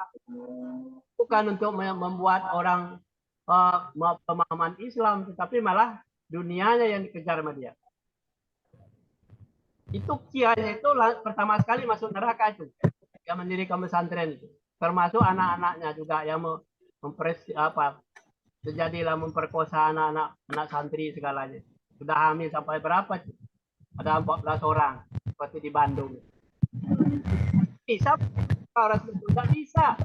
Bukan untuk membuat orang pemahaman Islam, tetapi malah dunianya yang dikejar sama dia. Itu kiainya itu pertama sekali masuk neraka itu, yang mendirikan pesantren itu, termasuk anak-anaknya juga yang terjadilah memperkosa anak santri segalanya. Sudah hamil sampai berapa? Ada 14 orang seperti di Bandung. Bisa orang tidak bisa.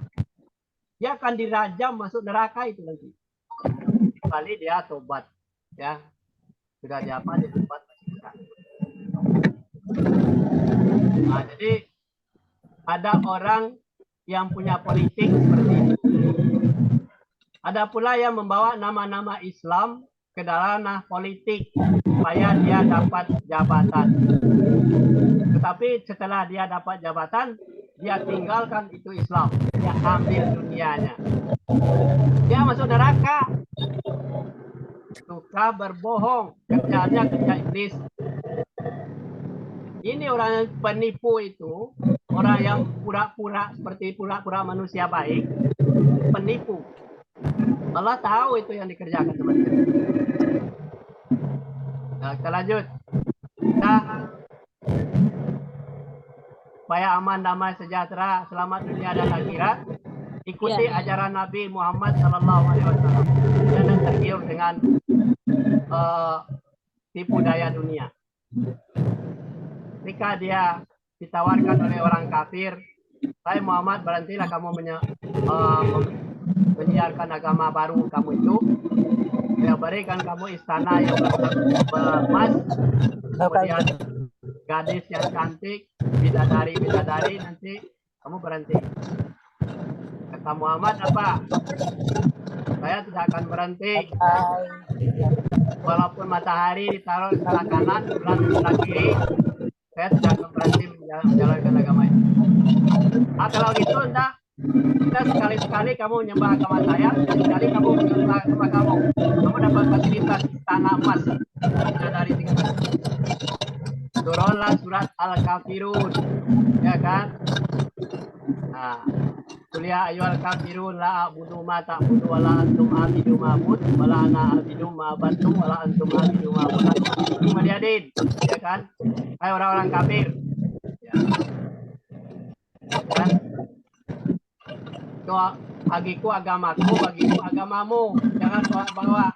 Dia akan dirajam masuk neraka itu nanti. Kali dia tobat, ya sudah dia tobat. Nah, jadi ada orang yang punya politik seperti itu. Ada pula yang membawa nama-nama Islam ke dalam ranah politik supaya dia dapat jabatan. Tetapi setelah dia dapat jabatan, dia tinggalkan itu Islam. Dia ambil dunianya. Dia masuk neraka. Suka berbohong. Kerjanya kerja iblis. Ini orang yang penipu itu, orang yang pura-pura seperti pura-pura manusia baik, penipu. Allah tahu itu yang dikerjakan teman-teman. Nah, kita lanjut. Kita supaya aman, damai, sejahtera, selamat dunia dan akhirat, ikuti ajaran Nabi Muhammad SAW. Jangan tergiur dengan tipu daya dunia. Ketika dia ditawarkan oleh orang kafir, "Hai Muhammad, berhentilah kamu menyiarkan agama baru kamu itu. Saya berikan kamu istana yang beremas, kemudian gadis yang cantik, bidadari, nanti kamu berhenti." Kata Muhammad, "Apa? Saya tidak akan berhenti. Walaupun matahari ditaruh di sebelah kanan, bulan di sebelah kiri, saya tidak akan berhenti menjalankan agama ini." Ah, kalau gitu enggak, kita sekali-sekali kamu menyembah agama saya, sekali kamu menyembah agama kamu. Kamu dapat fasilitas tanah emas dari 3 kali. Turunlah surat Al-Kafirun, ya kan? Nah, kuliah ayyuhal kafirun la a'budu ma ta'budu wa la antum a'budu ma a'bud wa la ana a'budu ma abattum wa la antum a'budu ma a'bud. Muhammadin, ya kan? Hai orang-orang kafir. Ya. Kan? Doa bagiku agamaku, bagiku agamamu. Jangan bawa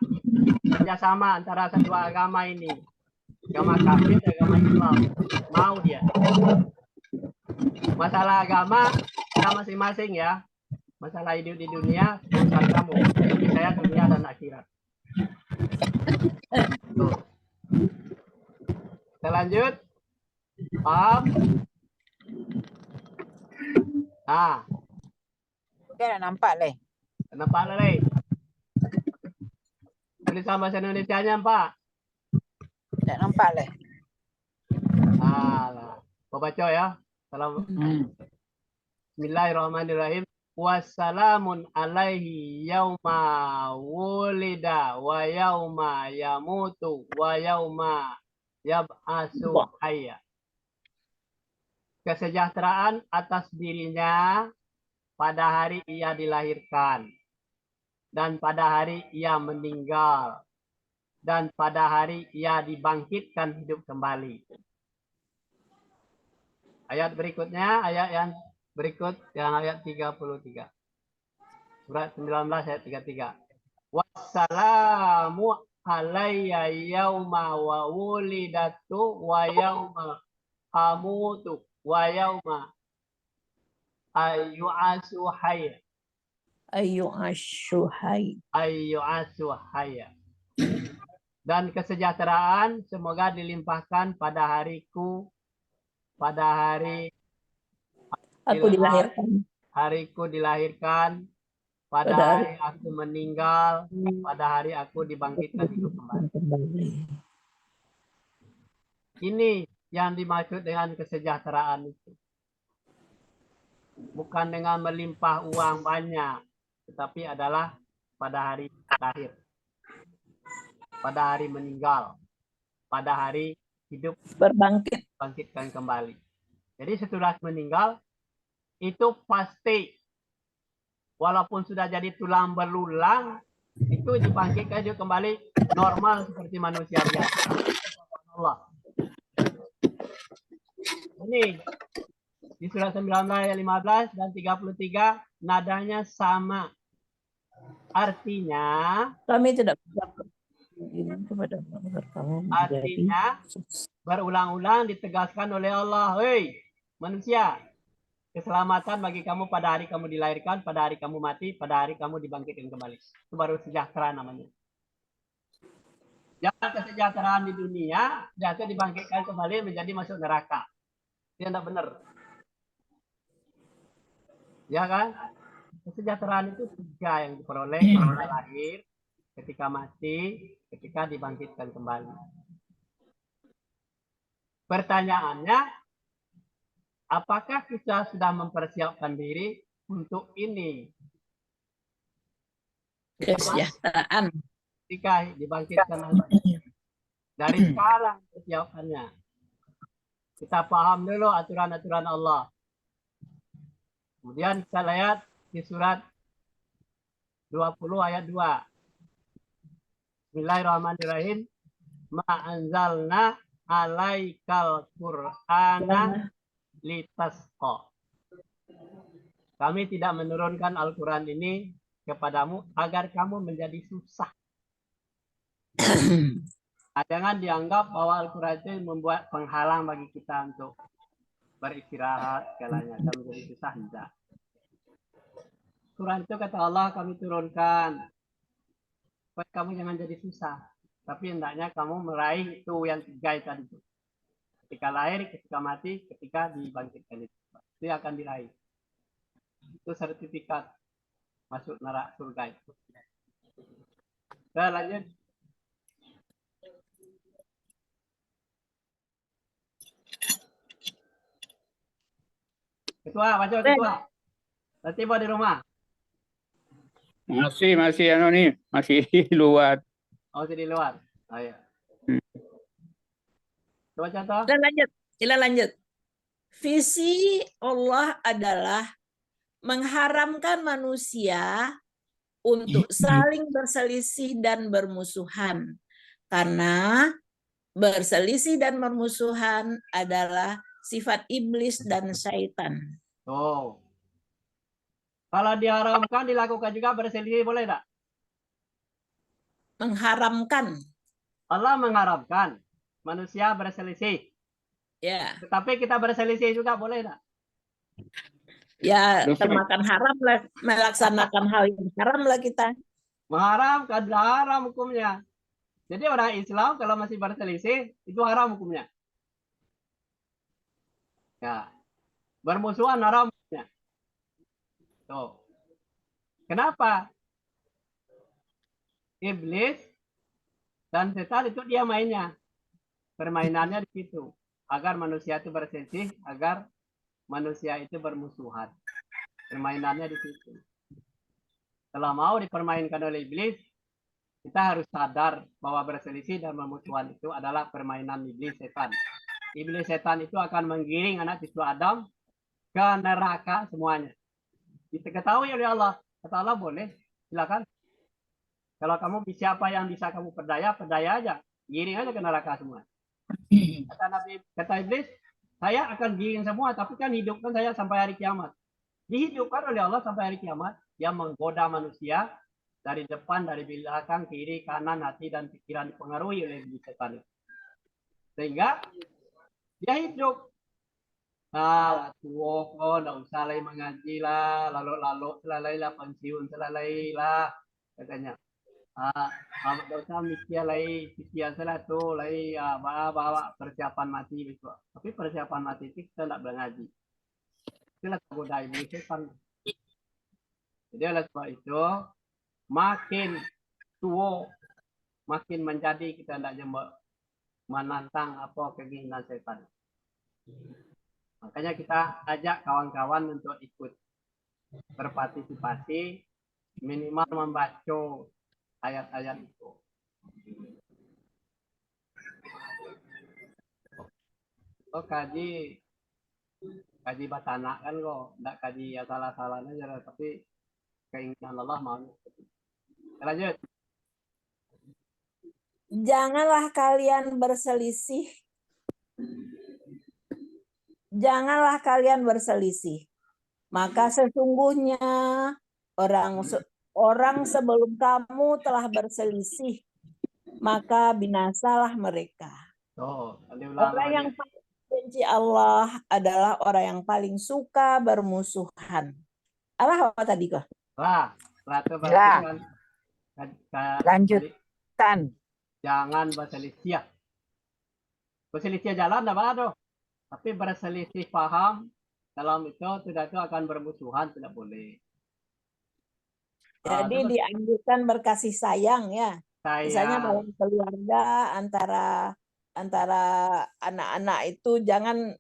kerjasama antara kedua agama ini. Agama kafir dan agama Islam. Mau dia. Masalah agama kita masing-masing ya. Masalah hidup di dunia urusan kamu. Hidup saya dunia dan akhirat. Tuh. Kita lanjut. Paham? Nah. Dia nampak leh. Nampak leh. Tulisan bahasa Indonesianya, Pak. Tak nampak leh. Alah. Baca ya. Salam. Bismillahirrahmanirrahim. Wassalamun alaihi yauma wulida wa yauma yamutu wa yauma yab'asu hayya. Kesejahteraan atas dirinya pada hari ia dilahirkan, dan pada hari ia meninggal, dan pada hari ia dibangkitkan hidup kembali. Ayat berikutnya, ayat yang berikut yang ayat 33. Surat 19 ayat 33. Wassalamu alayya yauma wa wulidatu wa yauma amutu wa yauma ayyu'asu hayya. Ayyu'asu hayya. Dan kesejahteraan semoga dilimpahkan pada hariku, pada hari aku dilahirkan, hariku dilahirkan, pada hari aku meninggal, pada hari aku dibangkitkan hidup kembali. Ini yang dimaksud dengan kesejahteraan itu. Bukan dengan melimpah uang banyak, tetapi adalah pada hari lahir, pada hari meninggal, pada hari hidup bangkitkan kembali. Jadi setelah meninggal itu pasti, walaupun sudah jadi tulang belulang, itu dibangkitkan juga kembali normal seperti manusia biasa. Allah. Ini di surat 19 ayat 15 dan 33 nadanya sama. Artinya kami tidak kepada kamu. Artinya berulang-ulang ditegaskan oleh Allah, hei manusia, keselamatan bagi kamu pada hari kamu dilahirkan, pada hari kamu mati, pada hari kamu dibangkitkan kembali. Itu baru sejahtera namanya. Jangan kesejahteraan di dunia, jatuh dibangkitkan kembali menjadi masuk neraka. Itu tidak benar. Ya kan? Kesejahteraan itu 3 yang diperoleh ketika lahir, ketika mati, ketika dibangkitkan kembali. Pertanyaannya, apakah kita sudah mempersiapkan diri untuk ini? Kesejahteraan. Ketika dibangkitkan lagi. Dari sekarang persiapannya. Kita paham dulu aturan-aturan Allah. Kemudian kita lihat di surat 20 ayat 2. Bismillahirrahmanirrahim. Ma'anzalna alaikal Qur'ana litasqa. Kami tidak menurunkan Al-Quran ini kepadamu agar kamu menjadi susah. Jangan dianggap bahwa Al-Quran itu membuat penghalang bagi kita untuk beristirahat segalanya. Kami menjadi susah, tidak. Quran itu kata Allah kami turunkan supaya kamu jangan jadi susah. Tapi hendaknya kamu meraih itu yang 3 tadi itu. Ketika lahir, ketika mati, ketika dibangkitkan itu akan diraih. Itu sertifikat masuk neraka surga itu. Kita lanjut. Ketua, baca ketua. Nanti mau di rumah. Masih masih di luar. Oh, di luar. Ayo. Coba contoh. Kita lanjut. Visi Allah adalah mengharamkan manusia untuk saling berselisih dan bermusuhan. Karena berselisih dan bermusuhan adalah sifat iblis dan syaitan. Oh. Kalau diharamkan dilakukan juga berselisih boleh tak? Mengharamkan. Allah mengharamkan manusia berselisih. Ya. Tetapi kita berselisih juga boleh tak? Ya, termakan haram lah, melaksanakan hal yang haram lah kita. Mengharamkan, haram hukumnya. Jadi orang Islam kalau masih berselisih itu haram hukumnya. Ya. Bermusuhan haram hukumnya. Tuh. Kenapa? Iblis dan setan itu dia mainnya. Permainannya di situ. Agar manusia itu berselisih, agar manusia itu bermusuhan. Permainannya di situ. Kalau mau dipermainkan oleh iblis, kita harus sadar bahwa berselisih dan bermusuhan itu adalah permainan iblis setan. Iblis setan itu akan menggiring anak cucu Adam ke neraka semuanya. Diketahui oleh Allah. Kata Allah boleh, silakan. Kalau kamu bisa apa yang bisa kamu perdaya aja. Giring aja ke neraka semua. Kata iblis, saya akan giring semua, tapi kan hidupkan saya sampai hari kiamat. Dihidupkan oleh Allah sampai hari kiamat. Dia menggoda manusia dari depan, dari belakang, kiri, kanan, hati, dan pikiran dipengaruhi oleh iblis setan. Sehingga dia hidup. Tua kok, tidak usah lagi mengaji lah, lalu selalai lah, pensiun selalai lah, katanya. Tidak usah mikir lagi, pikiran salah tu, lagi bawa persiapan mati gitu. Tapi persiapan mati itu kita tidak mengaji. Itulah kegoda iblis setan. Jadi oleh sebab itu, makin tua, makin menjadi kita tidak menantang apa keinginan setan. Makanya kita ajak kawan-kawan untuk ikut berpartisipasi, minimal membaca ayat-ayat itu. Oh, kaji batana kan kok, tidak kaji ya salah-salahnya aja, tapi keinginan Allah mau. Lanjut. Janganlah kalian berselisih. Janganlah kalian berselisih. Maka sesungguhnya orang sebelum kamu telah berselisih, maka binasalah mereka. Orang yang paling benci Allah adalah orang yang paling suka bermusuhan. Allah apa tadi kok? Lanjutkan. Jangan berselisih. Berselisih jalan tidak ada. Tapi berselisih paham, dalam itu tidak itu akan bermusuhan, tidak boleh. Jadi Terus dianjurkan berkasih sayang ya. Misalnya saya dalam keluarga antara anak-anak itu jangan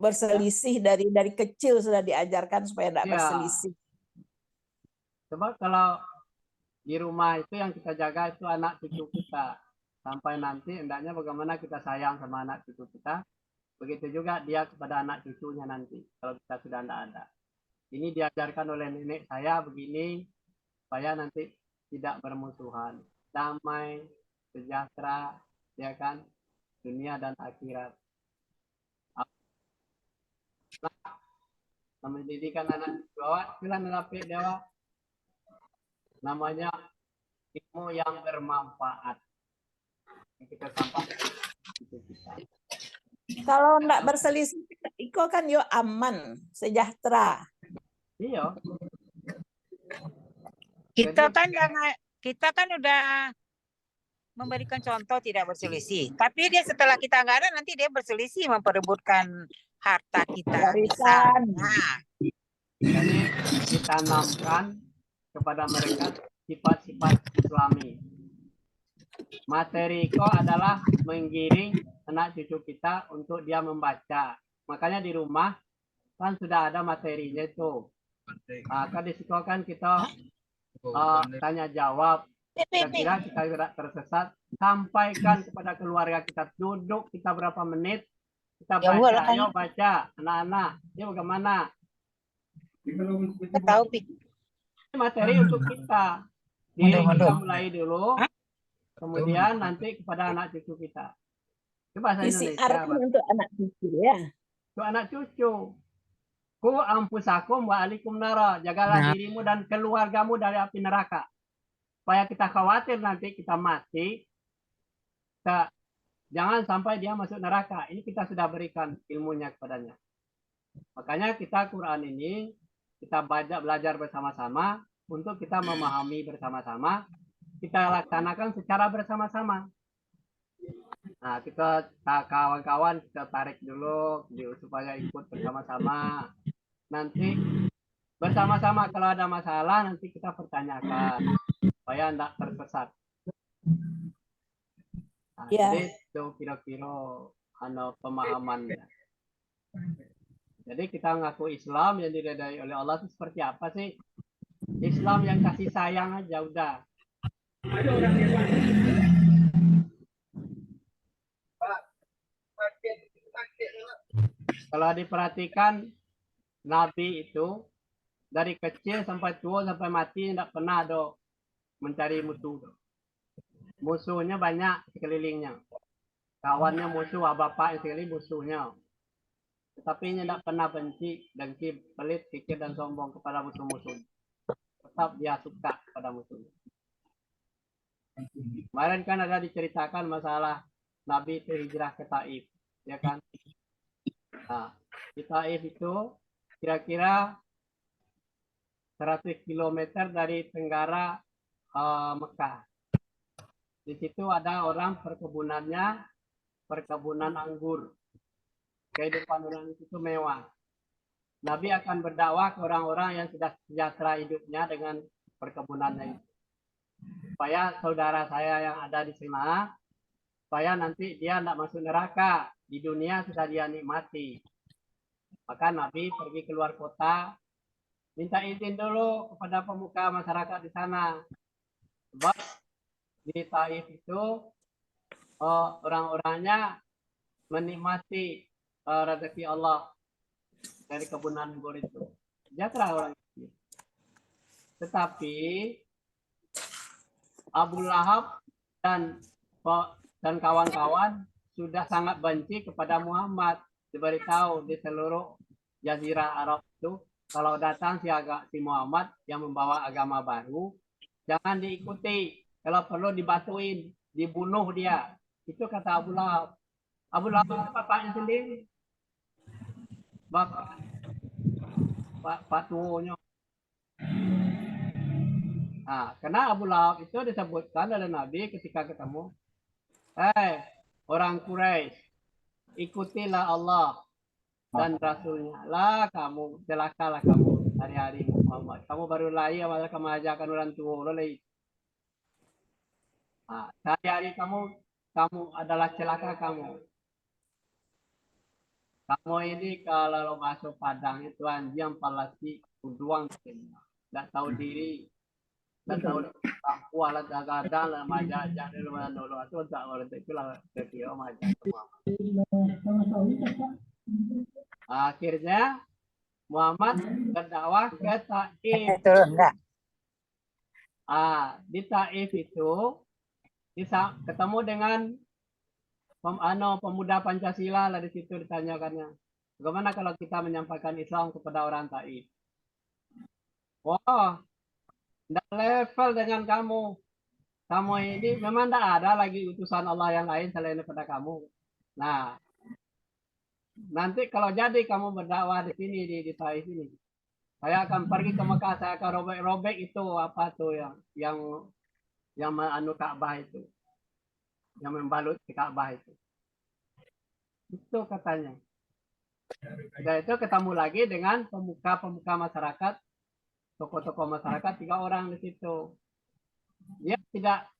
berselisih dari kecil sudah diajarkan supaya tidak ya, berselisih. sebab kalau di rumah itu yang kita jaga itu anak cucu kita. Sampai nanti hendaknya bagaimana kita sayang sama anak cucu kita. Begitu juga dia kepada anak cucunya nanti. Kalau kita sudah tidak ada. Ini diajarkan oleh nenek saya begini. Supaya nanti tidak bermusuhan. Damai, sejahtera, ya kan. Dunia dan akhirat. Mendidikan anak bawa sila nerapi dewa. Namanya ilmu yang bermanfaat. Kita sampaikan itu kita. Kalau tidak berselisih, Iko kan yo aman, sejahtera. Iya. Kita kan udah memberikan contoh tidak berselisih. Tapi dia setelah kita nggak ada nanti dia berselisih memperebutkan harta kita. Warisan. Nah, Jadi ditanamkan kepada mereka sifat-sifat Islami. Materi Iko adalah menggiring anak cucu kita untuk dia membaca. Makanya di rumah kan sudah ada materinya itu. Kan di sekolah kan kita tanya jawab. Kira-kira kita tidak tersesat. Sampaikan kepada keluarga kita. Duduk kita berapa menit. Kita baca. Ayo baca. Anak-anak. Ini bagaimana? kita tahu Ini materi untuk kita. Diri kita mulai dulu. Kemudian nanti kepada anak cucu kita. Itu bahasa Isi Indonesia. arti untuk anak cucu ya. Untuk anak cucu. Ku ampusakum wa alikum nara. Jagalah dirimu dan keluargamu dari api neraka. Supaya kita khawatir nanti kita mati. Jangan sampai dia masuk neraka. Ini kita sudah berikan ilmunya kepadanya. Makanya kita Quran ini kita belajar bersama-sama untuk kita memahami bersama-sama. Kita laksanakan secara bersama-sama. Nah, kita kawan-kawan kita tarik dulu supaya ikut bersama-sama. Nanti bersama-sama kalau ada masalah nanti kita pertanyakan supaya tidak tersesat. Nah, jadi itu kira-kira pemahamannya. Jadi kita ngaku Islam yang diridai oleh Allah itu seperti apa sih? Islam yang kasih sayang aja udah. Kalau diperhatikan Nabi itu dari kecil sampai tua sampai mati tidak pernah ada mencari musuh. Musuhnya banyak sekelilingnya. Kawannya musuh, bapak sekali musuhnya. Tetapi tidak pernah benci, dengki, pelit, kikir dan sombong kepada musuh-musuh. Tetap dia suka kepada musuhnya. Kemarin kan ada diceritakan masalah Nabi itu hijrah ke Taif, ya kan? Nah, di Taif itu kira-kira 100 km dari tenggara Mekah. Di situ ada orang perkebunannya, perkebunan anggur. Kehidupan orang itu mewah. Nabi akan berdakwah ke orang-orang yang sudah sejahtera hidupnya dengan perkebunannya itu. Supaya saudara saya yang ada di sana, supaya nanti dia tidak masuk neraka. Di dunia sudah dia nikmati. Maka Nabi pergi keluar kota, minta izin dulu kepada pemuka masyarakat di sana. Sebab di Taif itu orang-orangnya menikmati rezeki Allah dari kebunan anggur itu. Sejahtera orang itu. Tetapi Abu Lahab dan kawan-kawan sudah sangat benci kepada Muhammad. Diberitahu di seluruh jazirah Arab itu, kalau datang si Muhammad yang membawa agama baru, jangan diikuti. Kalau perlu dibatuin, dibunuh dia. Itu kata Abu Lahab. Abu Lahab bapaknya sendiri. Bapak tuanya. Nah, karena Abu Lahab itu disebutkan oleh Nabi ketika ketemu. Orang Quraisy, ikutilah Allah. dan Rasulnya. Lah kamu, celakalah kamu hari-hari Muhammad. Kamu baru lahir, malah kamu ajarkan orang tua. Loleh. Nah, hari-hari kamu adalah celaka kamu. Kamu ini kalau masuk padang itu anjing palasi uduang tidak tahu diri, tidak tahu mampu alat gadang lah maja jadi lumayan dulu itu tak boleh itulah kecil maja semua. Akhirnya Muhammad berdakwah ke Taif. Di Taif itu bisa ketemu dengan pemuda Pancasila lah di situ ditanyakannya. Bagaimana kalau kita menyampaikan Islam kepada orang Taif? Wah, tidak level dengan kamu. Kamu ini memang tidak ada lagi utusan Allah yang lain selain daripada kamu. Nah, nanti kalau jadi kamu berdakwah di sini di Taif ini, saya akan pergi ke Mekah, saya akan robek-robek itu apa tuh yang anu Ka'bah itu. Yang membalut di Ka'bah itu. Itu katanya. Dan itu ketemu lagi dengan pemuka-pemuka masyarakat, tokoh-tokoh masyarakat, 3 orang di situ. Dia tidak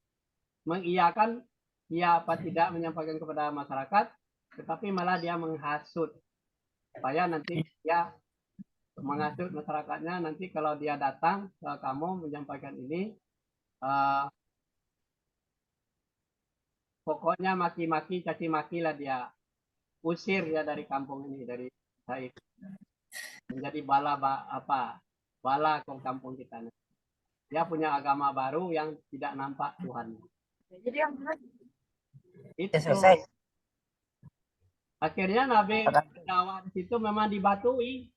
mengiyakan, dia apa tidak menyampaikan kepada masyarakat, tetapi malah dia menghasut. Supaya nanti dia menghasut masyarakatnya, nanti kalau dia datang ke kamu menyampaikan ini, pokoknya maki-maki, caci maki lah dia. Usir ya dari kampung ini, dari Taif. Menjadi bala ke kampung kita. Dia punya agama baru yang tidak nampak Tuhan. Jadi yang Itu. Akhirnya Nabi dakwah di situ memang dibatui.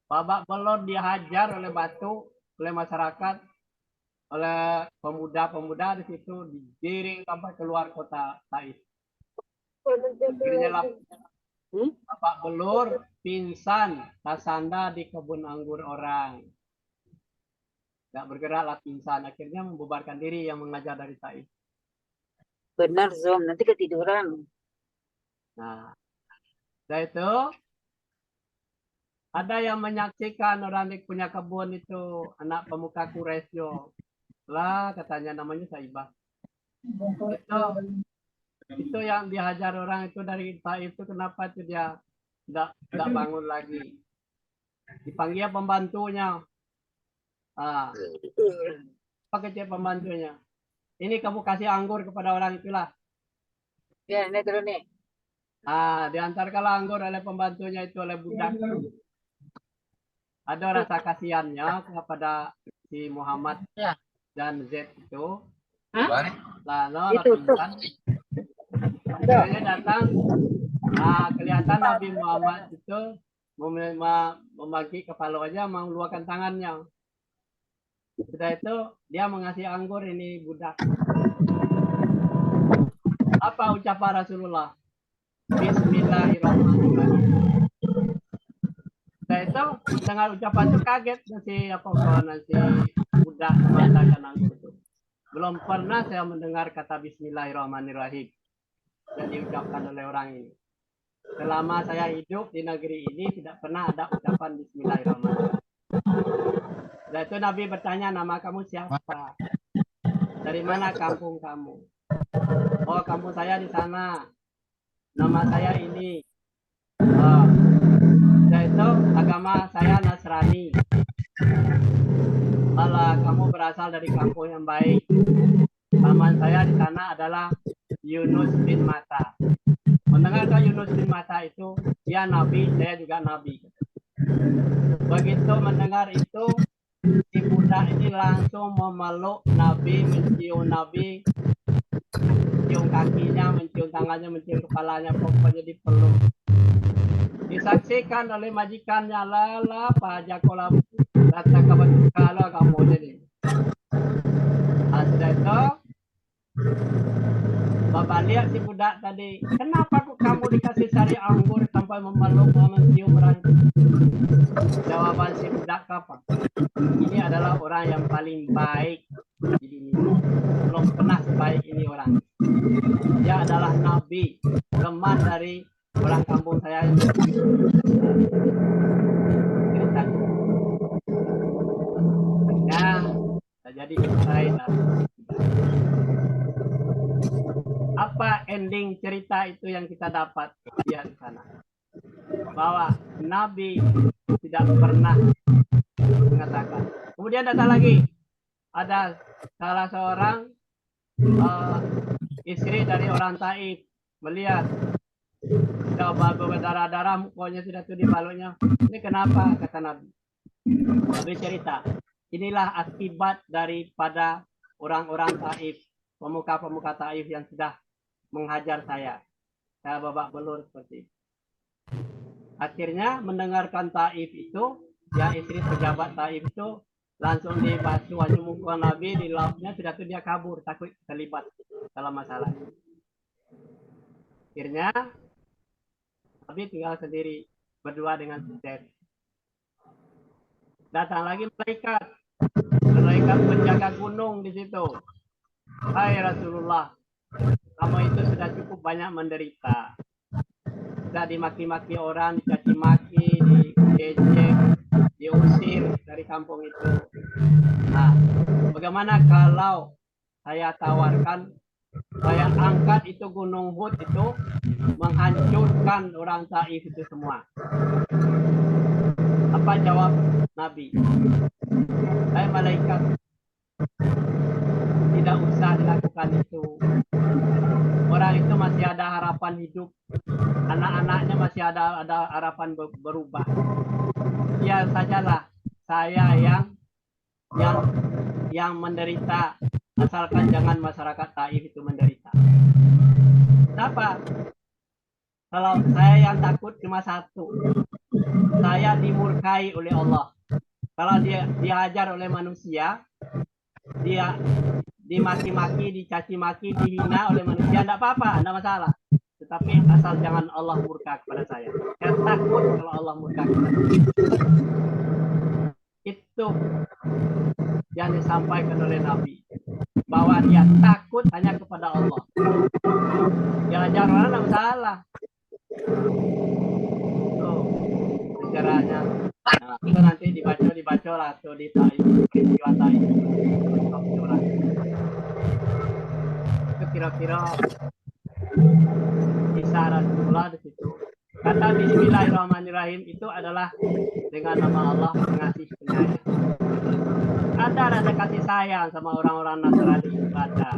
Babak belur dihajar oleh batu, oleh masyarakat, oleh pemuda-pemuda di situ, digiring sampai keluar kota Taif. Akhirnya babak belur pingsan tasanda di kebun anggur orang. Tidak bergeraklah pingsan. Akhirnya membubarkan diri yang mengajar dari Taif. benar Zoom, nanti ketiduran. Nah, setelah itu ada yang menyaksikan orang yang punya kebun itu anak pemuka Quraisy. Lah katanya namanya Saibah. Itu yang dihajar orang itu dari Taif itu kenapa itu dia tidak bangun lagi. Dipanggil pembantunya. Apa kecil pembantunya? Ini kamu kasih anggur kepada orang itulah. Ya, ini dulu nih. Diantarkanlah anggur oleh pembantunya itu oleh budak. Ada rasa kasihannya kepada si Muhammad dan Z itu. Lalu akhirnya datang. Kelihatan Nabi Muhammad itu memaki kepalanya, mengeluarkan tangannya. Setelah itu dia mengasih anggur ini budak. Apa ucapan Rasulullah? Bismillahirrahmanirrahim. Setelah itu dengar ucapan itu kaget si budak mengatakan anggur itu. Belum pernah saya mendengar kata Bismillahirrahmanirrahim yang diucapkan oleh orang ini. Selama saya hidup di negeri ini tidak pernah ada ucapan Bismillahirrahmanirrahim. Setelah itu Nabi bertanya, nama kamu siapa? Dari mana kampung kamu? Oh, kampung saya di sana. Nama saya ini. Setelah itu agama saya Nasrani. Alah, kamu berasal dari kampung yang baik. Paman saya di sana adalah Yunus bin Matta. Mendengarkan Yunus bin Matta itu, dia nabi, saya juga nabi. Begitu mendengar itu, si budak ini langsung memeluk Nabi, mencium Nabi, mencium kakinya, mencium tangannya, mencium kepalanya, pokoknya dipeluk. Disaksikan oleh majikannya, lala pajak kolam datang ke kalau kamu jadi. Setelah itu, Bapak lihat si budak tadi, kenapa kok kamu dikasih sari anggur sampai memeluk, mencium orang? Jawaban si budak apa? Ini adalah orang yang paling baik di dunia. Belum pernah sebaik ini orang. Dia adalah nabi, teman dari orang kampung saya ceritanya. Ya, jadi kemarin apa ending cerita itu yang kita dapat lihat di sana, bahwa Nabi tidak pernah mengatakan. Kemudian datang lagi ada salah seorang istri dari orang Taif melihat coba berdarah-darah, mukanya sudah tuh dibalutnya. Ini kenapa? Kata Nabi. Nabi cerita, inilah akibat daripada orang-orang Taif, pemuka-pemuka Taif yang sudah menghajar saya babak belur seperti itu. Akhirnya mendengarkan Taif itu, ya istri pejabat Taif itu langsung dibasuh muka Nabi, dilapnya, sudah itu dia kabur takut terlibat dalam masalah. Akhirnya Nabi tinggal sendiri berdua dengan istri. Datang lagi malaikat penjaga gunung di situ. Hai Rasulullah, kamu itu sudah cukup banyak menderita. Sudah dimaki-maki orang, dicaci maki, diejek, diusir dari kampung itu. Nah, bagaimana kalau saya tawarkan, saya angkat itu gunung Hud itu, menghancurkan orang Taif itu semua. Apa jawab Nabi? Hai malaikat, tidak usah dilakukan itu. Orang itu masih ada harapan hidup, anak-anaknya masih ada harapan berubah. Ya sajalah saya yang menderita, asalkan jangan masyarakat Taif itu menderita. Kenapa? Kalau saya yang takut cuma satu, saya dimurkai oleh Allah. Kalau dia dihajar oleh manusia, dia dimaki-maki, dicaci maki, dihina oleh manusia, tidak apa-apa, tidak masalah. Tetapi asal jangan Allah murka kepada saya. Saya takut kalau Allah murka kepada saya. Itu yang disampaikan oleh Nabi, bahwa dia takut hanya kepada Allah. Dia ajar orang tidak masalah. Tuh sejarahnya. Nah, itu nanti dibaca lah tuh di peristiwa Taif. Itu kira-kira kisah Rasulullah di situ. Kata Bismillahirrahmanirrahim itu adalah dengan nama Allah pengasih penyayang. Ada rasa kasih sayang sama orang-orang Nasrani, ada.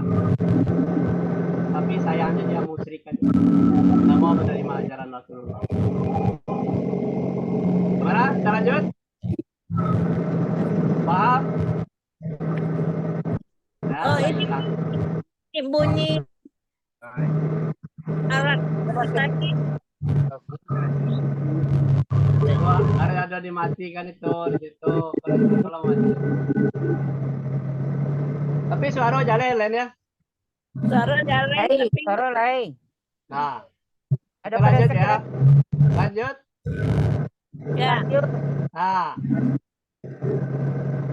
Tapi sayangnya dia musyrik kan, tidak mau menerima ajaran Rasulullah. Gimana? Kita lanjut? Paham? Nah, Oh, ini bunyi alat tadi. Wah, ada dimatikan itu di situ. Kalau mati. Tapi suara jalan ya. Suara jalan tapi Suara lain. Nah, Ada kita lanjut pada ya. Lanjut. ya. Nah.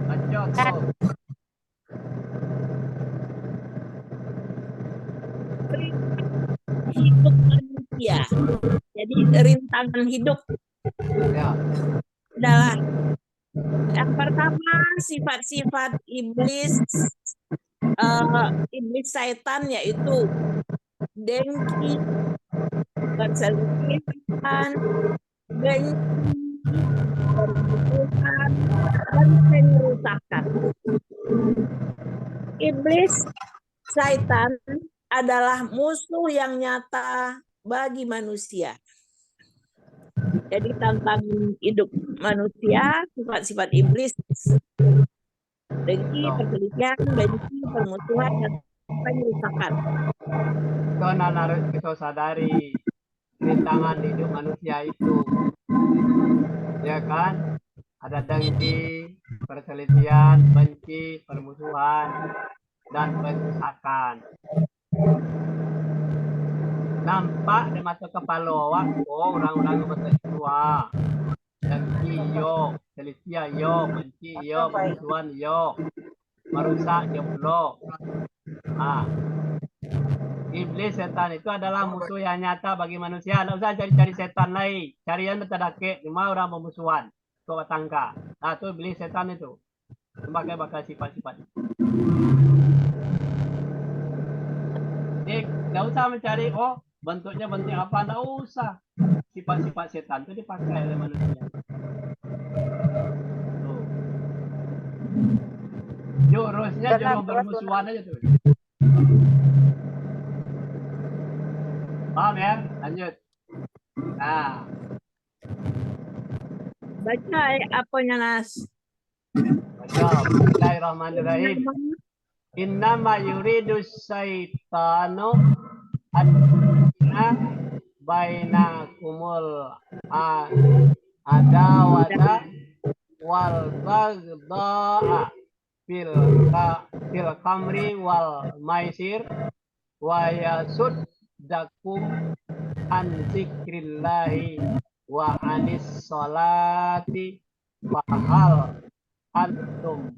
Lanjut tuh. Hidup manusia. Jadi rintangan hidup Ya. adalah yang pertama sifat-sifat iblis, iblis syaitan, yaitu dengki, perselisihan, benci, permusuhan, dan pengerusakan. Iblis syaitan adalah musuh yang nyata bagi manusia. Jadi tantangan hidup manusia, sifat-sifat iblis, dengki, perselisihan, benci, permusuhan, dan pengerusakan. Karena harus kita sadari rintangan hidup manusia itu, ya kan? Ada dengki, perselisihan, benci, permusuhan, dan pengerusakan. Nampak di mata kepala awak, oh orang-orang bersesuai. Dengki yo, selisia yo, benci yo, permusuhan yo, merusak yo pula. Ah, Iblis setan itu adalah musuh yang nyata bagi manusia. Tidak usah cari-cari setan lain. Cari yang tertadake. Cuma orang pemusuhan. Kau tangka. Nah itu iblis setan itu. Sebagai bakal sifat-sifat. Jadi tidak usah mencari. Oh bentuknya bentuk apa. Tidak usah. Sifat-sifat setan itu dipakai oleh manusia. Tuh. Jurusnya jurus bermusuhan aja tuh. Paham ya? Lanjut. Nah. Baca apanya Nas? Baca. Bismillahirrahmanirrahim. Innama yuridu syaitanu an bainakumul adawata wal baghdha fil khamri wal maisir wa yasuddakum an zikrillahi wa anis sholati fahal antum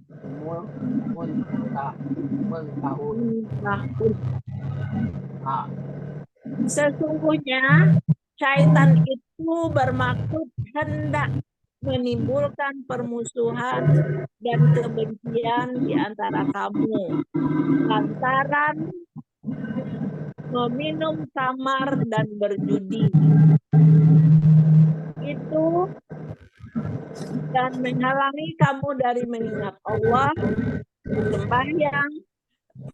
muntahun. Sesungguhnya syaitan itu bermaksud hendak menimbulkan permusuhan dan kebencian di antara kamu lantaran meminum khamar dan berjudi. Itu dan menghalangi kamu dari mengingat Allah, sembahyang,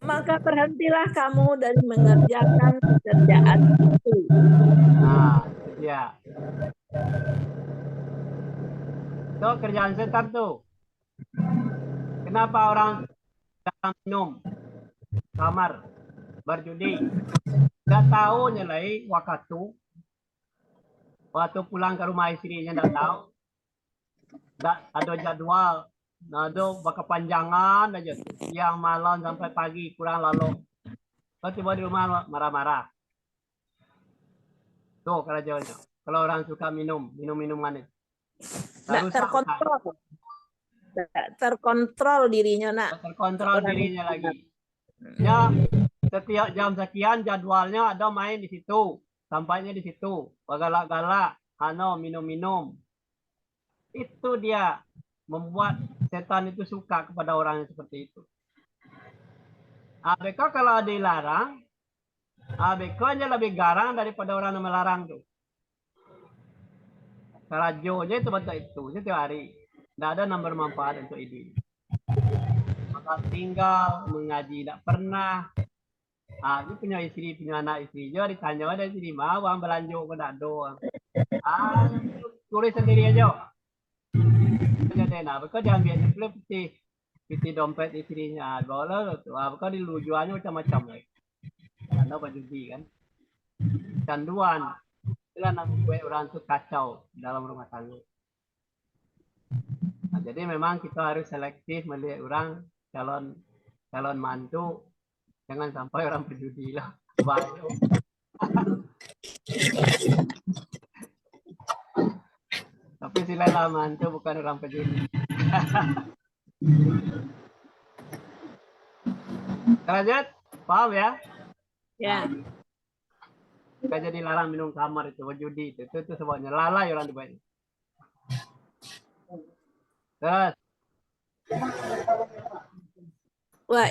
maka berhentilah kamu dari mengerjakan pekerjaan itu. Nah, ya. Itu kerjaan setan tuh. Kenapa orang dalam minum, kamar, berjudi, nggak tahu nyelai waktu pulang ke rumah istrinya nggak tahu. Nggak ada jadwal, ada berkepanjangan aja, siang malam sampai pagi kurang lalu. Kalau tiba di rumah marah-marah. Tuh kerjanya. Kalau orang suka minum manis. Nggak terkontrol. Nggak terkontrol dirinya, nak. Terkontrol dirinya lagi. Ya, setiap jam sekian jadwalnya ada main di situ. Sampainya di situ. Galak-galak, minum-minum. Itu dia membuat setan itu suka kepada orang yang seperti itu. ABK kalau dilarang, ABK-nya lebih garang daripada orang yang melarang tuh. Karajonya itu bentuk itu setiap hari. Tidak ada nomor manfaat untuk ini. Maka tinggal mengaji tidak pernah. Ini punya istri, punya anak istri juga ditanya ada istri mau uang belanja ke doang. Tulis sendiri aja. Nah, betul diambil peti dompet istrinya. Boleh tuh. Betul dilujuannya macam-macam. Karena berjudi kan. Canduan. Itulah namanya orang itu kacau dalam rumah tangga. Nah, jadi memang kita harus selektif melihat orang calon mantu. Jangan sampai orang berjudi lah. Bahaya. Tapi silalah mantu bukan orang penjudi. Lanjut, paham ya? Ya. Kita jadi larang minum kamar itu, berjudi itu sebabnya lalai orang dibayar. Terus. Wah,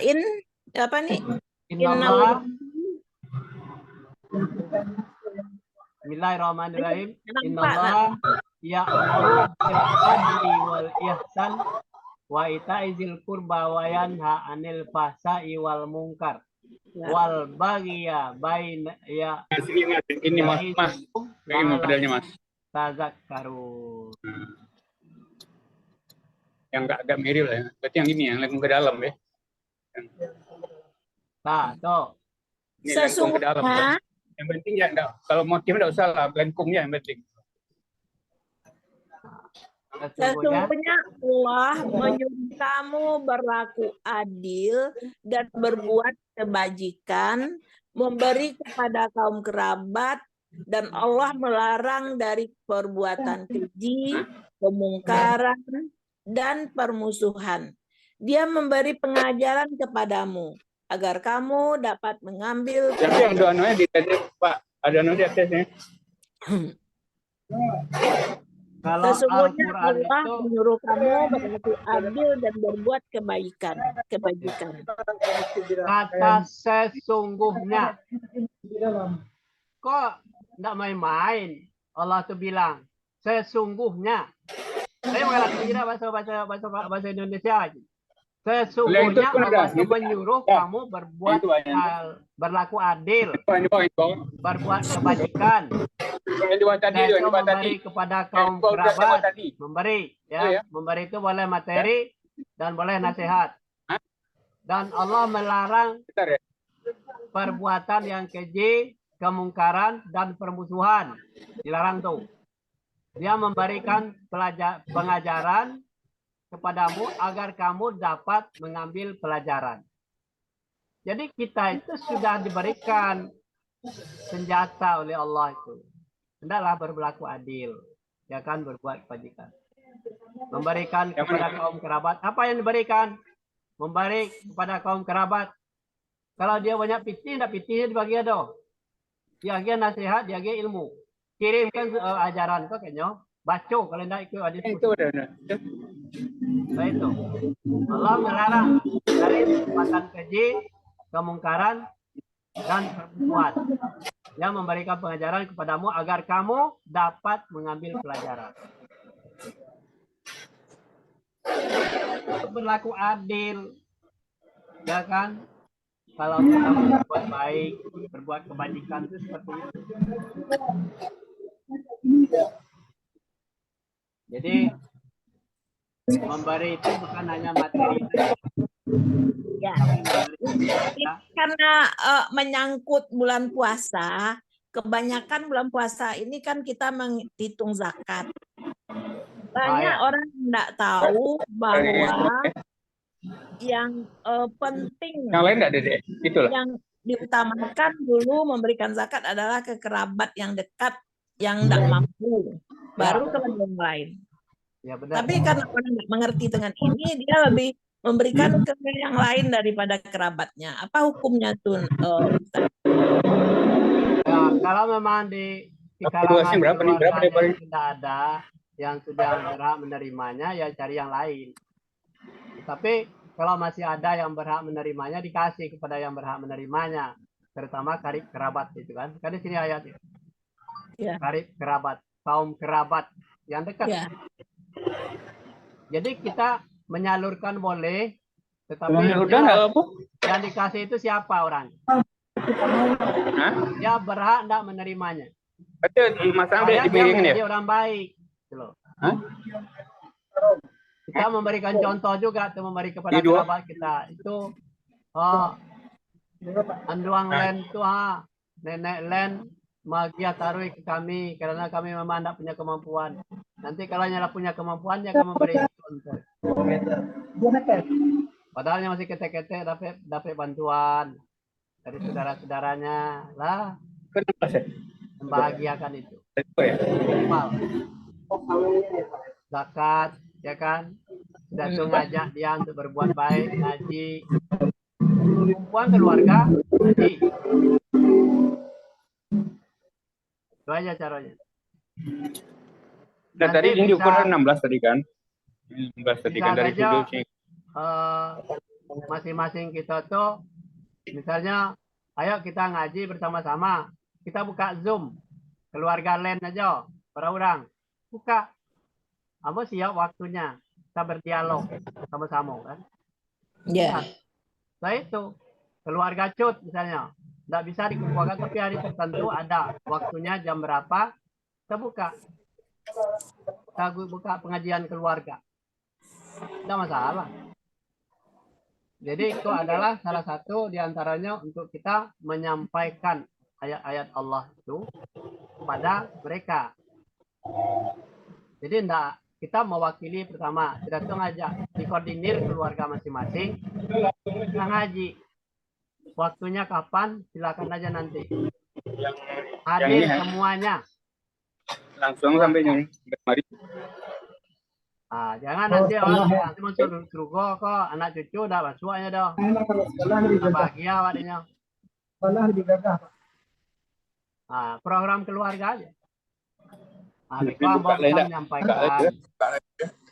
apa nih? Innallah. Bismillahirrahmanirrahim. Innallah ya'muru bil adli wal ihsan wa ita'izil qurba wa yanha 'anil fahsya'i wal munkar wal baghiya baina ya. Ini Mas. Ini modelnya Mas. Tazakkarun. Yang agak mirip lah. Berarti yang ini yang lengkung ke dalam ya. Nah, tuh. Ini lengkung ke dalam. Yang penting ya enggak, kalau motif enggak usah lah, lengkungnya yang penting. Sesungguhnya Allah menyuruh kamu berlaku adil dan berbuat kebajikan, memberi kepada kaum kerabat, dan Allah melarang dari perbuatan keji, kemungkaran, dan permusuhan. Dia memberi pengajaran kepadamu agar kamu dapat mengambil Tapi yang doa-doanya di atas, Pak. Ada doa di atasnya. Kalau Sesungguhnya Al-Quran Allah itu menyuruh kamu berlaku adil dan berbuat kebajikan. kata sesungguhnya. Kok enggak main-main? Allah tuh bilang sesungguhnya. Saya mengerti tidak bahasa Indonesia. Sesungguhnya Allah itu menyuruh kamu berbuat berlaku adil, berbuat kebajikan, dan memberi kepada kaum kerabat, memberi, ya, memberi itu boleh materi dan boleh nasihat. Dan Allah melarang perbuatan yang keji, kemungkaran, dan permusuhan. Dilarang tuh. Dia memberikan pengajaran kepadamu agar kamu dapat mengambil pelajaran. Jadi kita itu sudah diberikan senjata oleh Allah itu. Hendaklah berlaku adil, ya kan, berbuat kebajikan. Memberikan kepada kaum kerabat. Apa yang diberikan? Memberi kepada kaum kerabat. Kalau dia banyak piti, tidak pitinya dibagi ada. Dia nasihat, dia ilmu. Kirimkan ajaran kau kayaknya. Baca kalau tidak ikut hadis. Nah itu. Allah melarang dari perbuatan keji, kemungkaran, dan permusuhan. Dia memberikan pengajaran kepadamu agar kamu dapat mengambil pelajaran. Untuk berlaku adil, ya kan? Kalau kita berbuat baik, berbuat kebajikan itu seperti itu. Jadi memberi itu bukan hanya materi. Ya. Karena menyangkut bulan puasa, kebanyakan bulan puasa ini kan kita menghitung zakat. Banyak orang tidak tahu bahwa yang penting, yang lain enggak, Dede? Itulah. Yang diutamakan dulu memberikan zakat adalah ke kerabat yang dekat, yang tidak mampu, baru ke yang lain. Ya, benar. Tapi karena orang tidak mengerti dengan ini, dia lebih memberikan ke yang lain daripada kerabatnya. Apa hukumnya tuh? Ya, kalau memang di kalangan keluarganya tidak ada yang sudah berhak menerimanya, ya cari yang lain. Tapi kalau masih ada yang berhak menerimanya, dikasih kepada yang berhak menerimanya, terutama karib kerabat itu kan. Kan di sini ayatnya. Ya. Karib kerabat, kaum kerabat yang dekat. Ya. Jadi kita menyalurkan boleh, tetapi yang dikasih itu siapa orang? Dia berhak tidak menerimanya. Betul, masalah dia orang baik. Kita memberikan contoh juga, tuh memberi kepada kerabat kita. Itu anduang len tuh nenek len magia taruh ke kami karena kami memang tidak punya kemampuan. Nanti kalau nyala punya kemampuan, dia akan memberi contoh. Padahal masih ketek-ketek dapat bantuan dari saudara-saudaranya lah. Membahagiakan itu. Zakat, ya kan? Sudah tuh ngajak dia untuk berbuat baik, ngaji, kumpulan keluarga, ngaji. Itu aja caranya. Dan tadi ini ukuran 16 tadi kan? 16 tadi kan dari video sih. Masing-masing kita tuh, misalnya, ayo kita ngaji bersama-sama. Kita buka Zoom, keluarga lain aja, para orang. Buka. Kamu siap waktunya. Kita berdialog sama-sama kan? Ya. Yeah. Nah itu, keluarga cut misalnya. Tidak bisa dikumpulkan, tapi hari tertentu ada waktunya jam berapa, kita buka. Kita buka pengajian keluarga. Tidak masalah. Jadi itu adalah salah satu diantaranya untuk kita menyampaikan ayat-ayat Allah itu kepada mereka. Jadi tidak, kita mewakili pertama, kita tuh ngajak, dikoordinir keluarga masing-masing, kita ngaji. Waktunya kapan? Silakan aja nanti. Hadir semuanya. Langsung sampai mari. Jangan nanti nanti masuk surga kok anak cucu udah masuknya dong. Bahagia wadahnya. Program keluarga aja. Mereka mau menyampaikan.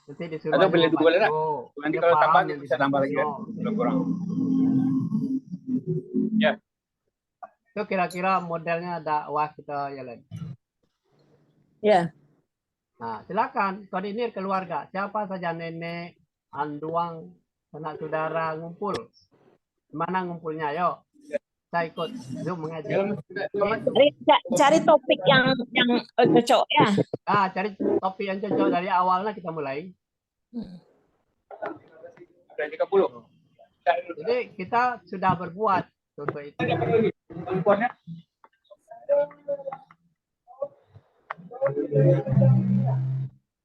Nanti disuruh Atau beli dua lah. bantu. Nanti kalau tambah bisa tambah lagi kan. Belum kurang. Ya. Itu kira-kira modelnya dakwah kita jalan. Ya. Nah, silakan koordinir keluarga. Siapa saja nenek, anduang, sanak saudara ngumpul. Mana ngumpulnya? Yuk. Saya ikut Zoom mengaji. Cari topik yang cocok ya. Cari topik yang cocok dari awalnya kita mulai. Ada 30. Jadi kita sudah berbuat untuk itu.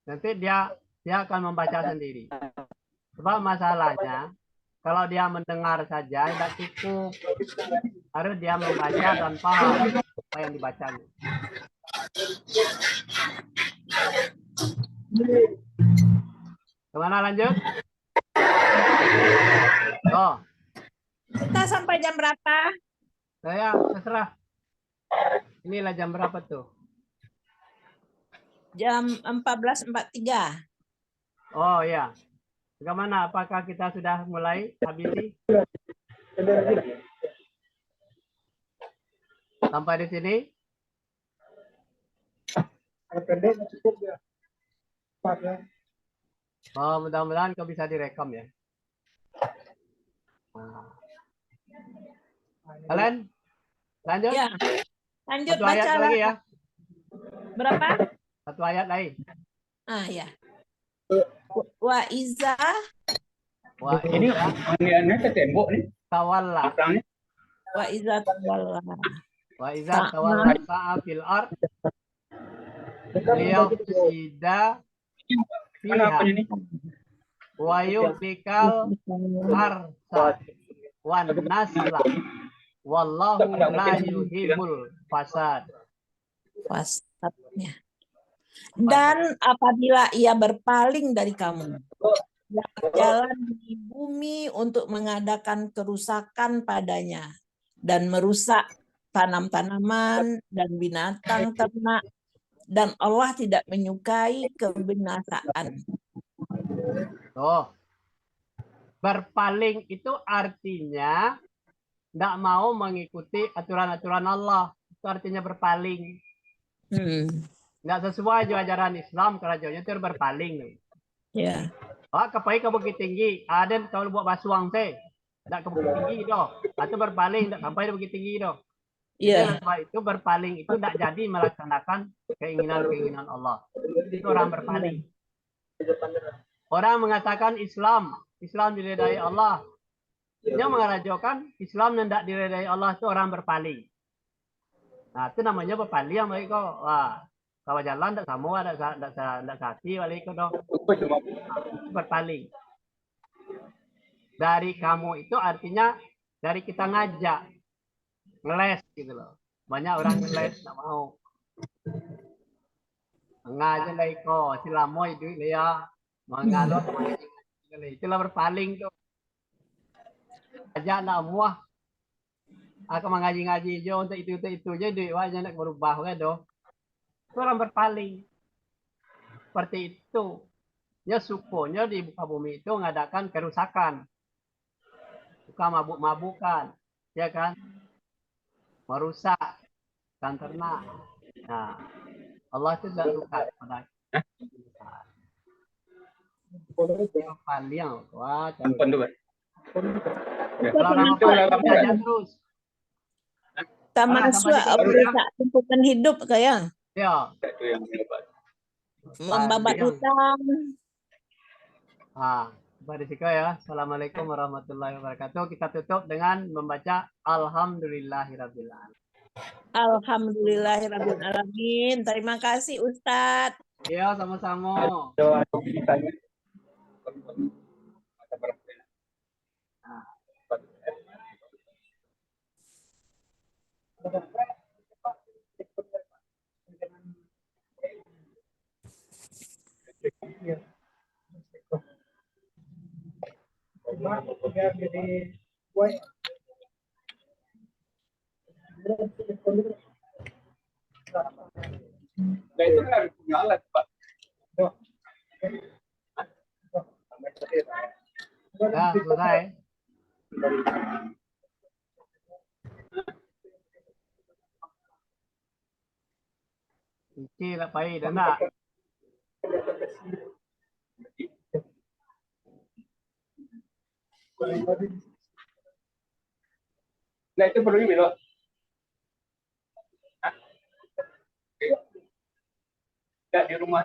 Nanti dia akan membaca sendiri. Sebab masalahnya kalau dia mendengar saja tidak cukup. Harus dia membaca dan paham apa yang dibacanya. Kemana lanjut? Kita sampai jam berapa? Saya terserah. Inilah jam berapa tuh? Jam 14.43. Oh ya. Bagaimana? Apakah kita sudah mulai habisi? Sampai di sini? Oh, mudah-mudahan kau bisa direkam ya. Kalian lanjut? Ya. Lanjut Satu baca ayat lagi ya. Berapa? Satu ayat lagi. Ya. Wa iza. Wah, ini ke tembok nih. Tawalla. Wa iza tawalla. Wa iza tawalla sa'a fil ard. Liyufsida fiha. Wa yuhlikal harsa wan nasla. Wallahu la yuhibbul fasad. Fasadnya. Dan apabila ia berpaling dari kamu, jalan di bumi untuk mengadakan kerusakan padanya dan merusak tanam-tanaman dan binatang ternak, dan Allah tidak menyukai kebinasaan. Berpaling itu artinya tidak mau mengikuti aturan-aturan Allah. Itu artinya berpaling. Tidak sesuai ajaran Islam, kerajaannya itu berpaling. Ya. Kepai ke Bukit Tinggi, ada kalau buat basuang teh, tidak ke Bukit Tinggi doh, atau berpaling tidak sampai di Bukit Tinggi doh. Iya. Itu berpaling itu tidak jadi melaksanakan keinginan Allah. Itu orang berpaling. Orang mengatakan Islam diridai Allah. Yang mengerajokan Islam yang tidak diridai Allah itu orang berpaling. Nah, itu namanya berpaling yang baik kok. Kalau jalan tidak sama, tidak kaki balik kok dong. Berpaling. Dari kamu itu artinya dari kita ngajak, ngeles gitu loh. Banyak orang ngeles tidak mau. Ngajak lagi kok, silamoy duit dia, mengalot itulah berpaling tuh. Ajak nak muah. Aku mengaji-ngaji jo untuk itu aja duit wajah nak berubah kan doh. Itu orang berpaling. Seperti itu. Ya sukunya di muka bumi itu mengadakan kerusakan. Suka mabuk-mabukan, ya kan? Merusak dan ternak. Nah, Allah itu tidak suka pada berpaling. Wah, terus. Taman tumpukan hidup kayak. Ya. Itu yang hebat. Membabat hutang. Berisiko ya. Assalamualaikum warahmatullahi wabarakatuh. Kita tutup dengan membaca Alhamdulillahirabbil alamin. Alhamdulillahirrabbilalamin. Terima kasih Ustadz. Ya, sama-sama. Nah itu kan harus punya alat Pak. Ya, selesai. Cuci lah pai dan nak. Nah itu perlu ini loh. Ya di rumah